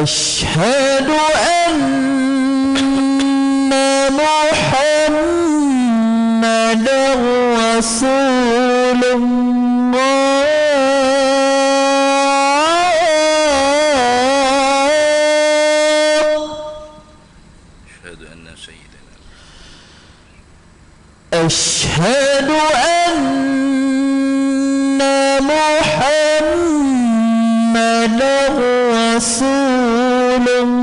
أشهد أن محمدا رسول الله. أشهد أن محمدا رسول الله.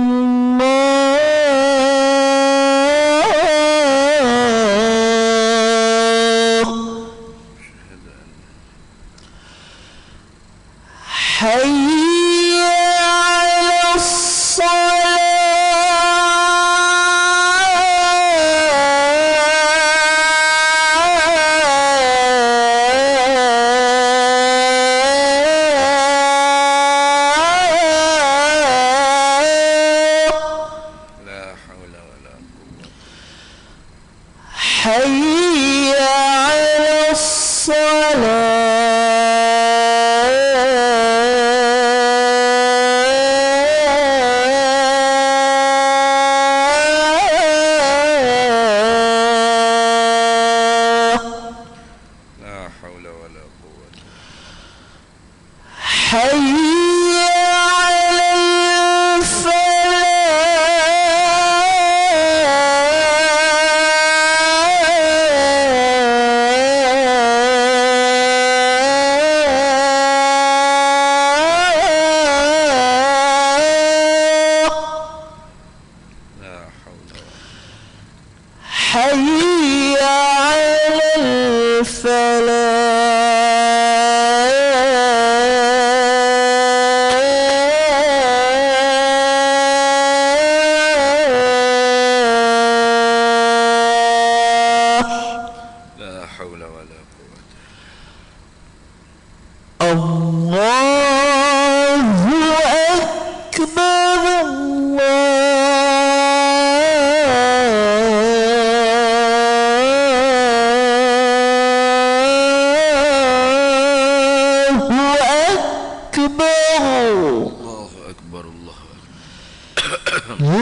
لا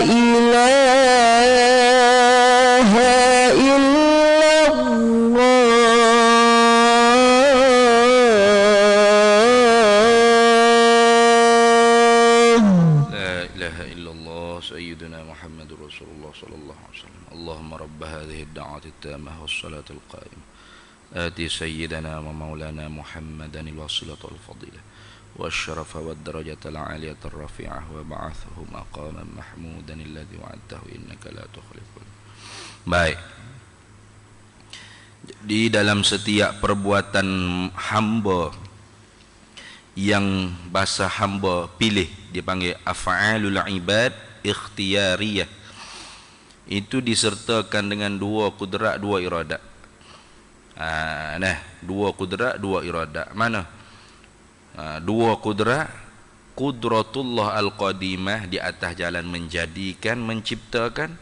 إله إلا الله. لا إله إلا الله سيدنا محمد رسول الله صلى الله عليه وسلم. اللهم رب هذه الدعوة التامة والصلاة القائمة آتي سيدنا ومولانا محمدا الوصلة والفضيلة والشرف والدرجة العالية الرفيعة وبعثه مقاما محمودا الذي وعدته إنك لا تخلف. Baik. Di dalam setiap perbuatan hamba yang bahasa hamba pilih, dipanggil af'alul ibad ikhtiyariyah, itu disertakan dengan dua kudrat, dua iradat. Dua kudrat, dua iradat. Mana? Dua kudrat, kudratullah al-qadimah di atas jalan menjadikan, menciptakan.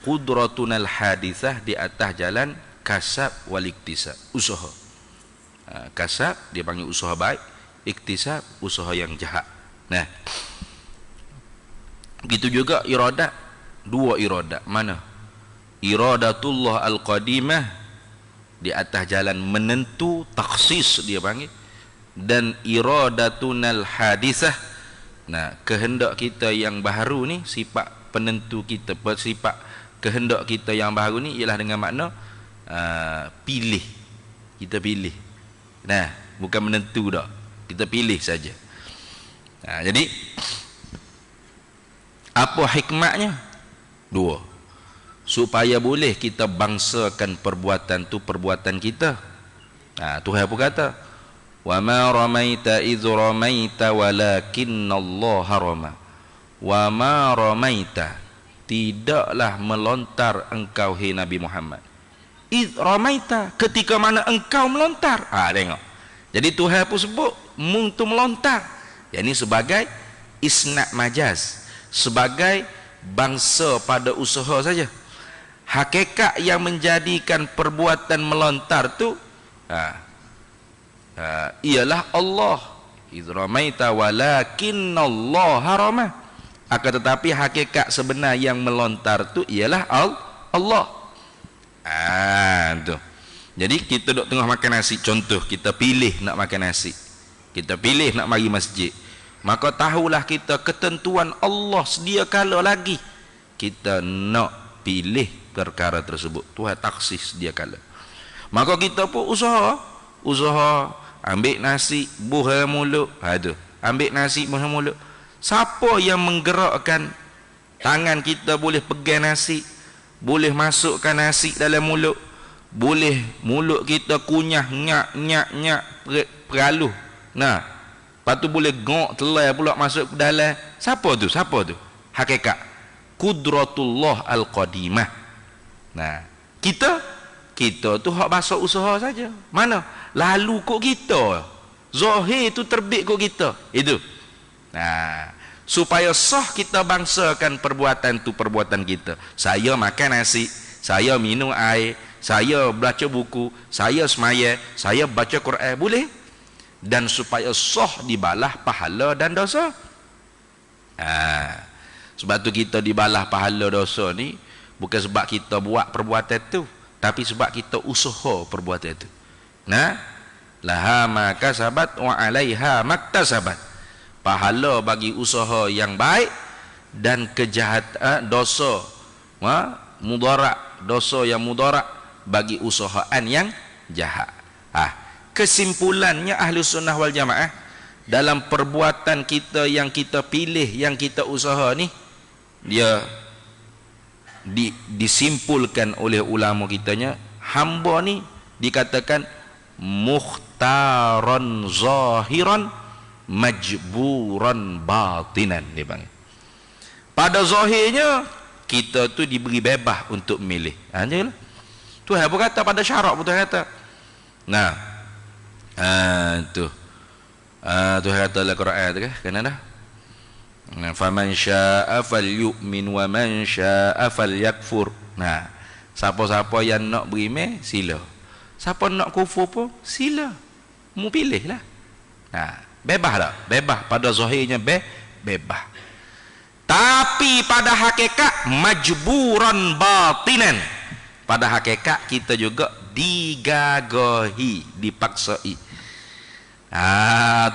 Kudratunal hadithah di atas jalan kasab wal iktisab, usaha. Kasab dia panggil usaha baik, iktisab usaha yang jahat. Nah, begitu juga iradat, dua iradat. Mana? Iradatullah al-qadimah di atas jalan menentu, taksis dia panggil, dan iradatunal hadithah. Nah, kehendak kita yang baru ni, sifat penentu kita, sifat kehendak kita yang baru ni ialah dengan makna pilih. Kita pilih. Nah, bukan menentu dah. Kita pilih saja. Jadi apa hikmahnya? Dua. Supaya boleh kita bangsakan perbuatan tu perbuatan kita. Tuhan apa kata? Wa ma ramaita idz ramaita walakinnallaha rama. Wa ma ramaita, tidaklah melontar engkau hai Nabi Muhammad. Idz ramaita, ketika mana engkau melontar. Tengok. Jadi Tuhan pun sebut mung tu melontar. Yang ini sebagai isnad majaz, sebagai bangsa pada usaha saja. Hakikat yang menjadikan perbuatan melontar tu ialah Allah. Idz ramaita walakinnallaha rama. Akan tetapi hakikat sebenar yang melontar tu ialah Allah. Tu. Jadi kita duduk tengah makan nasi, contoh kita pilih nak makan nasi, kita pilih nak mari masjid, maka tahulah kita ketentuan Allah sedia kala lagi kita nak pilih perkara tersebut. Tuhan taksis sedia kala. Maka kita pun usaha ambil nasi buah mulut. Ambil nasi buah mulut. Siapa yang menggerakkan tangan kita boleh pegang nasi, boleh masukkan nasi dalam mulut, boleh mulut kita kunyah nyak peraluh. Lepas tu boleh gok telai pula masuk ke dalam. Siapa tu? Hakikat kudratullah al-qadimah. Kita tu hak bahasa usaha saja. Mana? Lalu kok kita. Zahir tu terbit kok kita. Itu. Supaya sah kita bangsakan perbuatan tu perbuatan kita. Saya makan nasi, saya minum air, saya baca buku, saya semaya, saya baca Quran, boleh. Dan supaya sah dibalah pahala dan dosa. Sebab tu kita dibalah pahala dosa ni bukan sebab kita buat perbuatan tu, tapi sebab kita usaha perbuatan itu. Laha ma kasabat wa 'alaiha maktasabat. Pahala bagi usaha yang baik dan kejahatan dosa mudarat, dosa yang mudarat bagi usahaan yang jahat. Kesimpulannya ahli sunnah wal jamaah dalam perbuatan kita yang kita pilih, yang kita usaha ni, dia disimpulkan oleh ulama kitanya, hamba ni dikatakan mukhtaran zahiran majburan batinan, dia panggil. Pada zahirnya kita tu diberi bebas untuk memilih. Ajalah. Tuhan apa kata pada syarak pun Tuhan kata. Tuhan kata dalam Quran tu kan, kena dah. Faman syaa'a falyu'min wa man syaa'a falyakfur. Siapa-siapa yang nak beriman sila. Siapa nak kufur pun sila. Mu pilihlah. Bebas tak? Bebas pada zahirnya bebas. Tapi pada hakikat majburan batinan. Pada hakikat kita juga digagahi, dipaksai.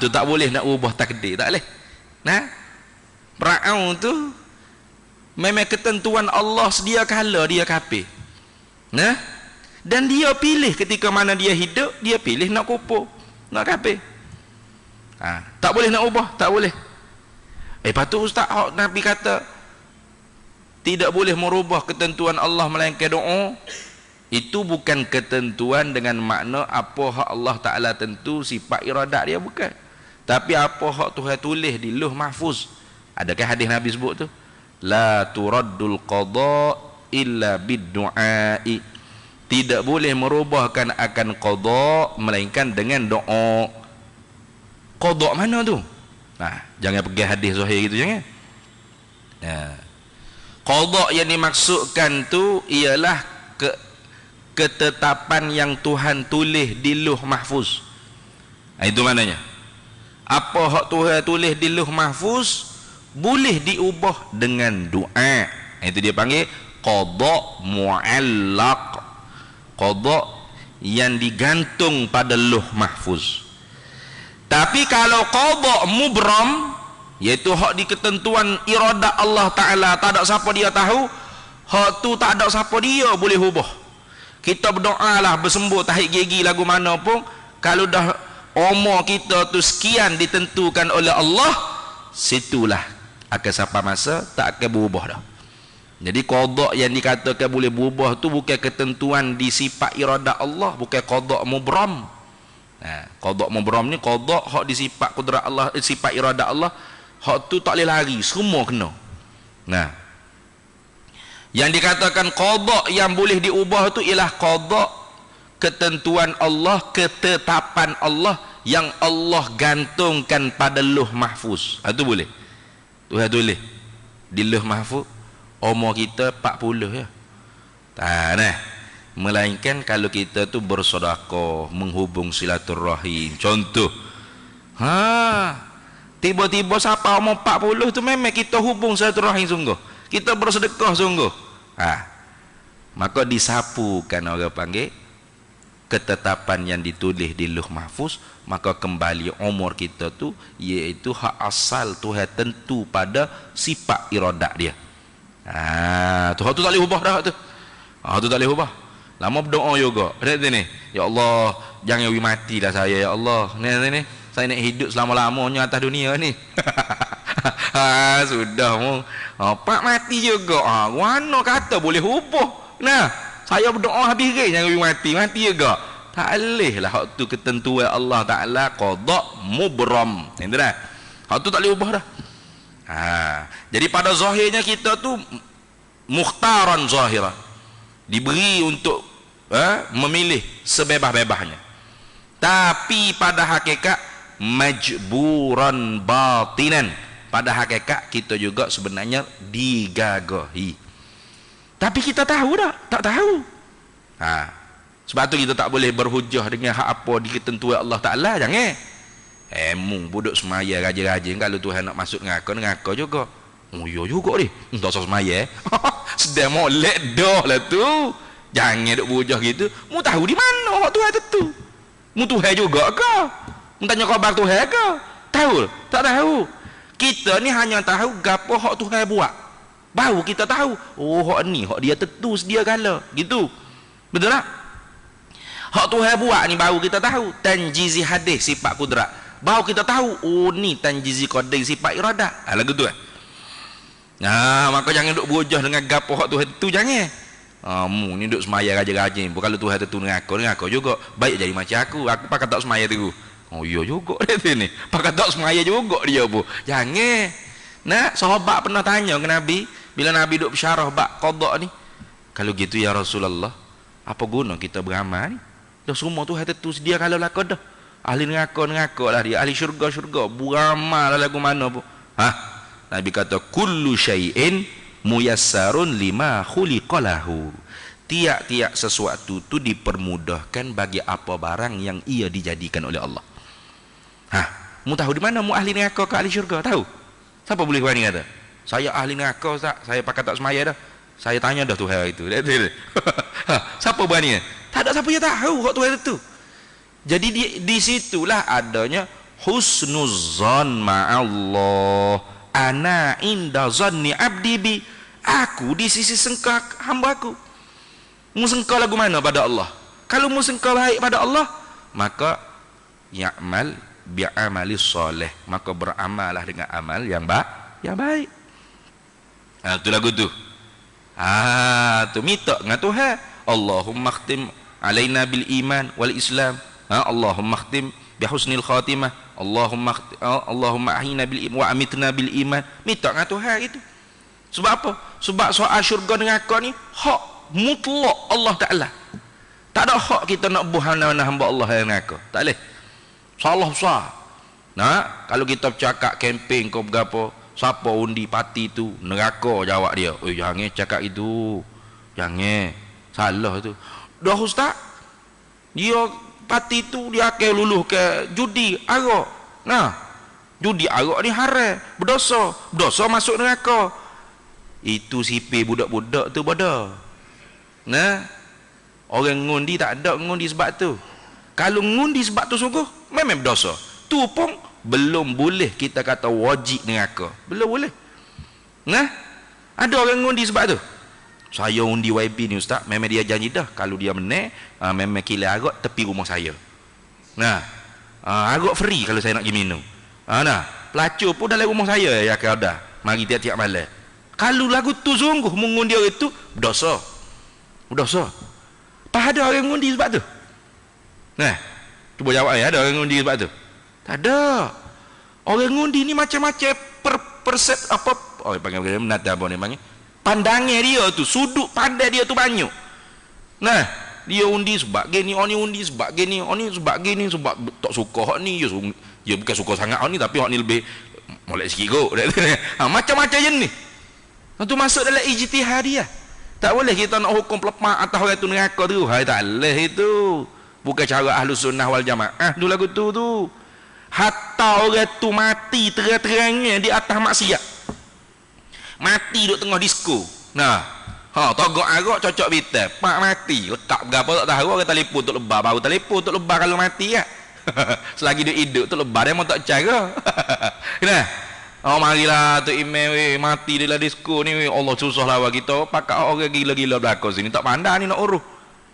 Tu tak boleh nak ubah takdir, tak boleh. Fir'aun tu memang ketentuan Allah sedia kala dia kafir. Dan dia pilih ketika mana dia hidup, dia pilih nak kufur, nak kafir. Tak boleh nak ubah, tak boleh. Lepas tu Ustaz Nabi kata tidak boleh merubah ketentuan Allah melainkan doa. Itu bukan ketentuan dengan makna apa hak Allah Ta'ala tentu sifat iradat dia, bukan. Tapi apa hak Tuhan tulis di Lauh Mahfuz. Adakah hadis Nabi sebut tu? La turaddul qada illa bid-du'ai. Tidak boleh merubahkan akan qada melainkan dengan doa. Qada mana tu? Jangan pergi hadis zahir gitu, jangan. Qada yang dimaksudkan tu ialah ketetapan yang Tuhan tulis di Lauh Mahfuz. Itu maknanya. Apa hak Tuhan tulis di Lauh Mahfuz boleh diubah dengan doa. Itu dia panggil qada mu'allaq. Qada yang digantung pada Lauh Mahfuz. Tapi kalau qada mubram, iaitu hak di ketentuan iradat Allah Ta'ala, tak ada siapa dia tahu, hak tu tak ada siapa dia boleh ubah. Kita berdoa lah, bersembuh tahik gigi lagu mana pun, kalau dah umur kita tu sekian ditentukan oleh Allah, situlah akan sampai masa tak akan berubah dah. Jadi qada yang dikatakan boleh berubah tu bukan ketentuan di sifat iradat Allah, bukan qada mubram. Qada mubram ni qada hak di sifat kudrat Allah, sifat iradat Allah, hak tu tak boleh lari, semua kena. Yang dikatakan qada yang boleh diubah tu ialah qada ketentuan Allah, ketetapan Allah yang Allah gantungkan pada Lauh Mahfuz. Itu boleh. Tuhan tulis di Lauh Mahfuz umur kita 40 ya. Melainkan kalau kita tu bersedekah, menghubung silaturahim. Contoh, tiba-tiba siapa umur 40 tu memang kita hubung silaturahim sungguh, kita bersedekah sungguh, maka disapukan, orang panggil ketetapan yang ditulis di Lauh Mahfuz, maka kembali umur kita tu iaitu hak asal Tuhan tentu pada sifat iradat dia. Tu hak tu tak boleh ubah dah tu. Tu tak boleh ubah. Lama berdoa juga. Ni, ya Allah, jangan matilah saya, ya Allah. Ni, saya nak hidup selama-lamanya atas dunia ni. Sudah mu. Pak mati juga. Mana kata boleh ubah. Saya berdoa habis ke jangan mati juga. Tak boleh lah hak tu ketentuan Allah Ta'ala qada mubram. Itu dah. Hak tu tak boleh ubah dah. Jadi pada zahirnya kita tu mukhtaran zahiran, diberi untuk memilih sebebas-bebasnya. Tapi pada hakikat majburan batinan, pada hakikat kita juga sebenarnya digagahi. Tapi kita tahu tak? Tak tahu. Sebab tu kita tak boleh berhujah dengan hak apa di ketentuan Allah Ta'ala, jangan. Mung buduk semaya rajin-rajin, kalau Tuhan nak masuk ngaka juga. Ya juga ni. Tak usah semaya. Sedang molek dah lah tu. Jangan duk berhujah gitu. Mu tahu di mana hak Tuhan tentu? Mu Tuhan juga ke? Mu tanya khabar Tuhan ke? Tahu? Tak tahu. Kita ni hanya tahu gapo hak Tuhan buat. Baru kita tahu. Oh, hak ni hak dia tentu sedia kala. Gitu. Betul tak? Hak Tuhan buat ni baru kita tahu. Tanjizi hadis sifat kudrat. Baru kita tahu. Oh, ni tanjizi qadir sifat iradat. Lagu tu kan? Maka jangan duk berhujah dengan gapo hak Tuhan tentu, jangan. Mu ni duk semaya rajin-rajin. Kalau Tuhan tentu dengan aku juga. Baik jadi macam aku pakai tak semaya tu. Ya juga dia ni. Pakai tak semaya juga dia pun. Jangan. Sahabat pernah tanya ke Nabi, bila Nabi duk bersyarah bab qada ni, kalau gitu ya Rasulullah, apa guna kita beramal ni? Dah semua Tuhan tentu sedia kalau laku dah. Ahli neraka lah dia, ahli syurga beramal lagu mana pun. Nabi kata kullu syai'in muyassarun lima khuliqalahu. Tiap-tiap sesuatu tu dipermudahkan bagi apa barang yang ia dijadikan oleh Allah. Mu tahu di mana mu ahli neraka ke ahli syurga? Tahu? Siapa boleh berani kata? Saya ahli neraka Ustaz, saya pakai tak semaya dah. Saya tanya dah Tuhan itu. Siapa berani? Tak ada siapa yang tahu hak Tuhan itu. Jadi di situlah adanya husnuzan ma'allah. Ana inda zanni abdi bi. Aku di sisi sengkak hamba-Ku. Mu sengkak lagu mana pada Allah? Kalau mu sengkak baik pada Allah, maka ya'mal bi'amali soleh, maka beramalah dengan amal yang baik. Tu lagu tu. Tu minta dengan Tuhan. Allahumma khtim alaina bil iman wal islam. Allahumma khtim bi husnil khatimah. Allahumma ahina bil iman wa amitna bil iman. Minta dengan Tuhan itu. Sebab apa? Sebab soal syurga neraka ni hak mutlak Allah Taala. Tak ada hak kita nak buh hamba Allah yang neraka. Tak boleh. Salah besar. Nah, kalau kita bercakap kempen kau berapa, siapa undi parti tu, neraka jawab dia. Oi, jangan cakap itu. Jangan. Salah tu. Dah ustaz. Dia parti tu dia akan luluh ke judi arak. Nah, judi arak ni haram, berdosa. Berdosa masuk neraka. Itu sipir budak-budak tu bodoh. Nah, orang ngundi tak ada ngundi sebab tu. Kalau ngundi sebab tu sungguh memang berdosa. Tu pun belum boleh kita kata wajib neraka. Belum boleh. Nah, ada orang ngundi sebab tu. Saya undi YB ni ustaz, memang dia janji dah kalau dia menang, memang kila arak tepi rumah saya. Nah, arak free kalau saya nak pergi minum. Nah, pelacur pun dalam rumah saya ya kau dah. Mari tiap-tiap malam. Kalau lagu tu sungguh mengundi orang itu berdosa. Berdosa. Tak ada orang mengundi sebab tu. Nah, cuba jawab ya, ada orang mengundi sebab tu? Tak ada. Orang mengundi ni macam-macam persep apa? Oh, panggil menata apa ni panggil? Pandangnya dia tu, sudut pandai dia tu banyak. Nah, dia undi sebab gini, oni undi sebab gini, oni sebab gini, sebab tak suka hak ni, dia bukan suka sangat hak ni, tapi hak ni lebih molek sikit kot. Macam-macam jenis. Itu masuk dalam ijtihad dia. Tak boleh kita nak hukum pelepah atas orang tu neraka tu. Hai, tak boleh itu. Bukan cara ahlu sunnah wal jamaah tu lagu tu. Hatta orang tu mati terang-terangnya di atas maksiat. Mati duduk tengah disko. Nah, togok arak cocok bitel. Pak mati. Tak berapa tak tahu orang telefon untuk lebar. Baru telefon untuk lebar kalau mati ya. Selagi dia hidup tu lebar dia mau tak cara. Nah, marilah tu email mati dia lah disko ni. Allah susah lawa kita. Pakai orang gila-gila belakang sini. Tak pandai ni nak uruh.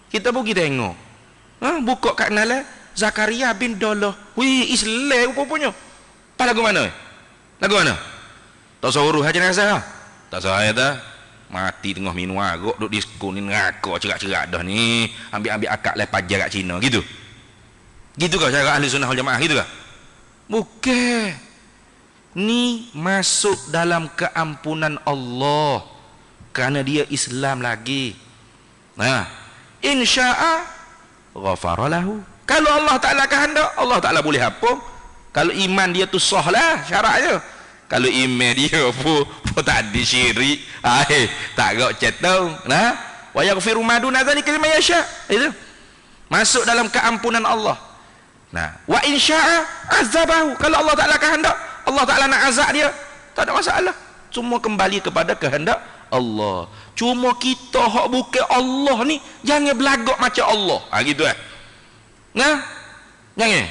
Kita pergi tengok. Buka kat nala Zakaria bin Doloh. Wih, Islam rupanya. Apa lagu mana? Lagu mana? Tak suruh aja nasa. Tak saya dah. Mati tengah minum arak duk disko ni neraka cerak-cerak dah ni. Ambil akak lepas jarak Cina gitu. Gitu kah cara ahli sunnah wal jamaah gitu kah? Bukan. Ni masuk dalam keampunan Allah kerana dia Islam lagi. Nah, insya'a ghafara lahu. Kalau Allah Taala kehendak, Allah Taala boleh hapus. Kalau iman dia tu sah lah syaratnya. Kalau iman dia pun tak ada syirik, tak gak cetong. Nah, wa yaghfiru ma duna dzalika liman yasha. Itu masuk dalam keampunan Allah. Nah, wa insya'a azabahu. Kalau Allah Taala kehendak, Allah Taala nak azab dia, tak ada masalah. Cuma kembali kepada kehendak Allah. Cuma kita hak bukan Allah ni jangan belagak macam Allah. Gitu Nah, jangan.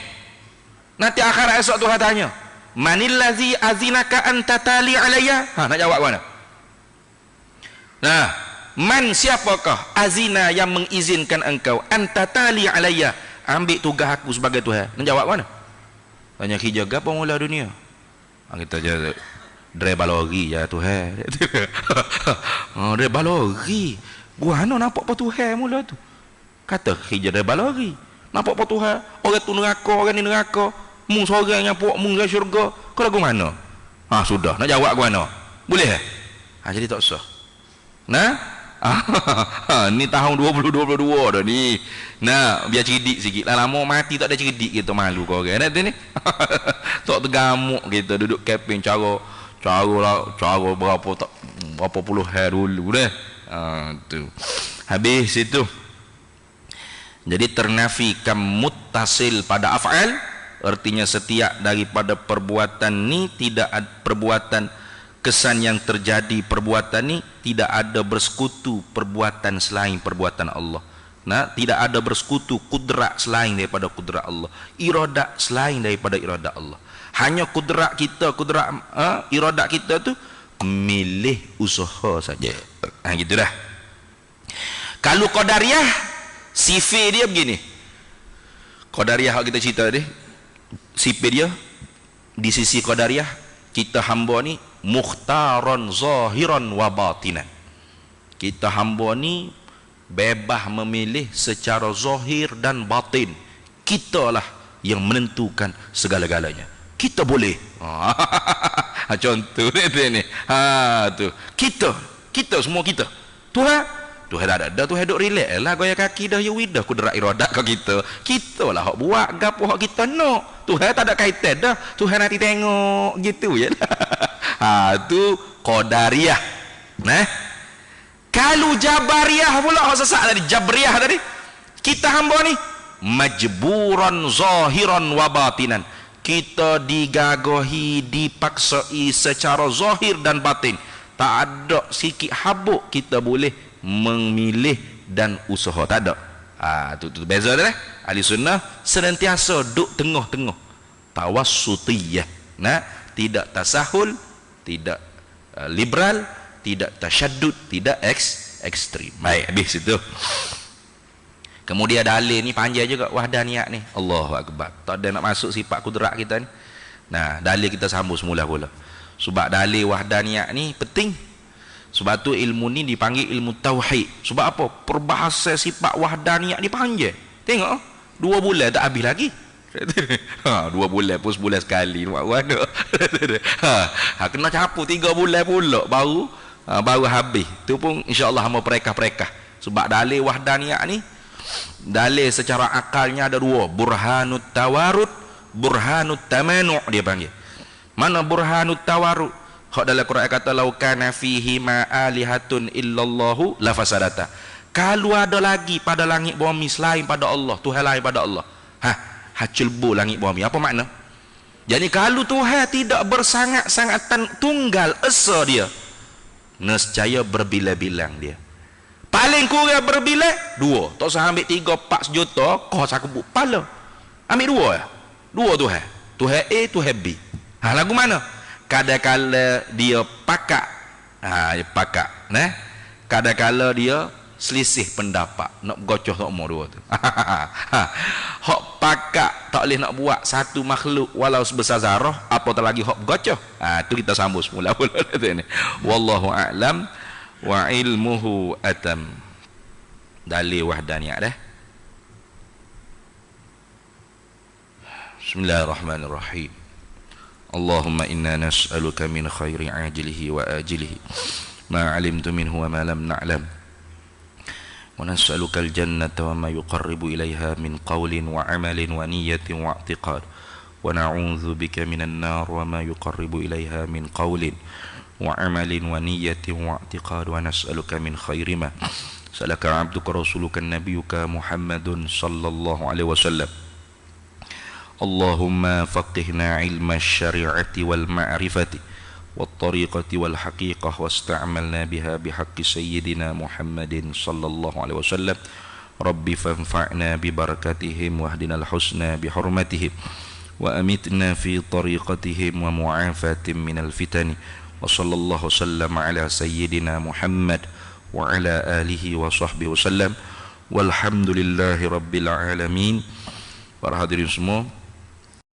Nanti akhirat esok Tuhan tanya, manil ladzi azinaka an tatali alayya? Nak jawab mana? Nah, man siapakah azina yang mengizinkan engkau an tatali alayya? Ambil tugas aku sebagai Tuhan. Nak jawab mana? Tanya hijaga pemula dunia. Kita je driver lori ya Tuhan. Driver lori. Gua nampak apa Tuhan mula tu. Kata hijau driver lori. Nampak apa Tuhan? Orang tu neraka, orang ni neraka. Mung seorang yang puak mung ke syurga. Kau lagu mana? Sudah. Nak jawab gua mana? Boleh? Jadi tak sah. Nah? Ni tahun 2022 dah ni. Nah, biar cerdik sikit lah. Lama mati tak ada cerdik kita malu kau orang. Nanti ni. Tak tergamuk kita duduk keping cara berapa puluh hari dulu dah. Tu. Habis itu. Jadi ternafikan muttasil pada af'al artinya setiap daripada perbuatan ni tidak ada perbuatan kesan yang terjadi perbuatan ni tidak ada bersekutu perbuatan selain perbuatan Allah. Nah, tidak ada bersekutu kudrat selain daripada kudrat Allah, iradat selain daripada iradat Allah. Hanya kudrat kita, iradat kita tu milih usaha saja. Gitu dah. Kalau qadariyah, sifat dia begini. Qadariyah kita cerita ni, sifat dia di sisi qadariyah, kita hamba ni mukhtaran zahiran wa batinan. Kita hamba ni bebas memilih secara zahir dan batin. Kitalah yang menentukan segala-galanya. Kita boleh. Contoh ni. Tu. Kita semua kita. Tuhan dah ada, Tuhan duk relax lah, goyang kaki dah, ya widah kudrat iradat ke kita. Kita lah hok buat gapo hok kita nak. Tuhan tak ada kaitan dah. Tuhan nanti tengok gitu je lah. Tu qadariyah. Nah. Kalau jabariyah pula hok sesak tadi, jabriyah tadi. Kita hamba ni majburan zahiran wa batinan. Kita digagahi, dipaksai secara zahir dan batin. Tak ada sikit habuk kita boleh memilih dan usaha, tak ada. Tu beza dah. Ahli sunnah senantiasa duk tengah-tengah, tawassutiyah. Nah, tidak tasahul, tidak liberal, tidak tasyaddud, tidak ekstrim. Baik, habis itu. Kemudian dalil ni panjang juga, wahdaniyah ni. Allahu akbar. Tak ada nak masuk sifat kudrat kita ni. Nah, dalil kita sambung semula pula. Sebab dalil wahdaniyah ni penting. Sebab tu ilmu ni dipanggil ilmu tauhid. Sebab apa? Perbahasan sifat wahdaniyah ni panjang. Tengok, 2 bulan tak habis lagi. 2 bulan pun sebulan sekali. Kena capur 3 bulan pula baru habis. Tu pun insya-Allah hamba perekah-perekah. Sebab dalil wahdaniyah ni, dalil secara akalnya ada 2, burhanut tawarud, burhanut tamanu' dia panggil. Mana burhanut tawarud? Hak dalam Quran kata lau kana fihi ma alihatun illallahu la fasadata. Kalau ada lagi pada langit bumi selain pada Allah, Tuhan lain pada Allah. Hacelbu langit bumi. Apa makna? Jadi kalau Tuhan tidak bersangat-sangatan tunggal esa dia, nescaya berbilang-bilang dia. Paling kurang berbilang 2. Tak usah ambil 3 4 sejuta, kau saku pala. Ambil 2 ya. 2 Tuhan. Tuhan A, Tuhan B. Lagu mana? Kadang-kala dia pakak. Dia pakak, nah. Kadang-kala dia selisih pendapat, nak gocoh tak mau 2 tu. Hak pakak tak boleh nak buat satu makhluk walau sebesar zarah, apatah lagi hak gocoh. Tu kita sambung semula pula ni. Wallahu a'lam wa ilmuhu atam. Dalil wahdaniyah dah. Bismillahirrahmanirrahim. Allahumma inna nas'aluka min khairi ajilihi wa ajilihi ma alimtu minhu wa ma lam na'lam wa nas'aluka al-jannata wa ma yuqarribu ilayha min qawlin wa amalin wa niyatin wa i'tiqad wa na'udzu bika minan nar wa ma yuqarribu ilayha min qawlin wa amalin wa niyatin wa i'tiqad wa nas'aluka min khairi ma salaka 'abduka rasuluka nabiyyuka Muhammadun sallallahu alaihi wasallam. اللهم فقهنا علم الشريعة والمعرفة والطريقة والحقيقة واستعملنا بها بحق سيدنا محمد صلى الله عليه وسلم. رب فانفعنا ببركتهم واهدنا الحسنى بحرمتهم وأمتنا في طريقتهم ومعافاة من الفتن وصلى الله وسلم على سيدنا محمد وعلى آله وصحبه وسلم والحمد لله رب العالمين. Para hadirin semua,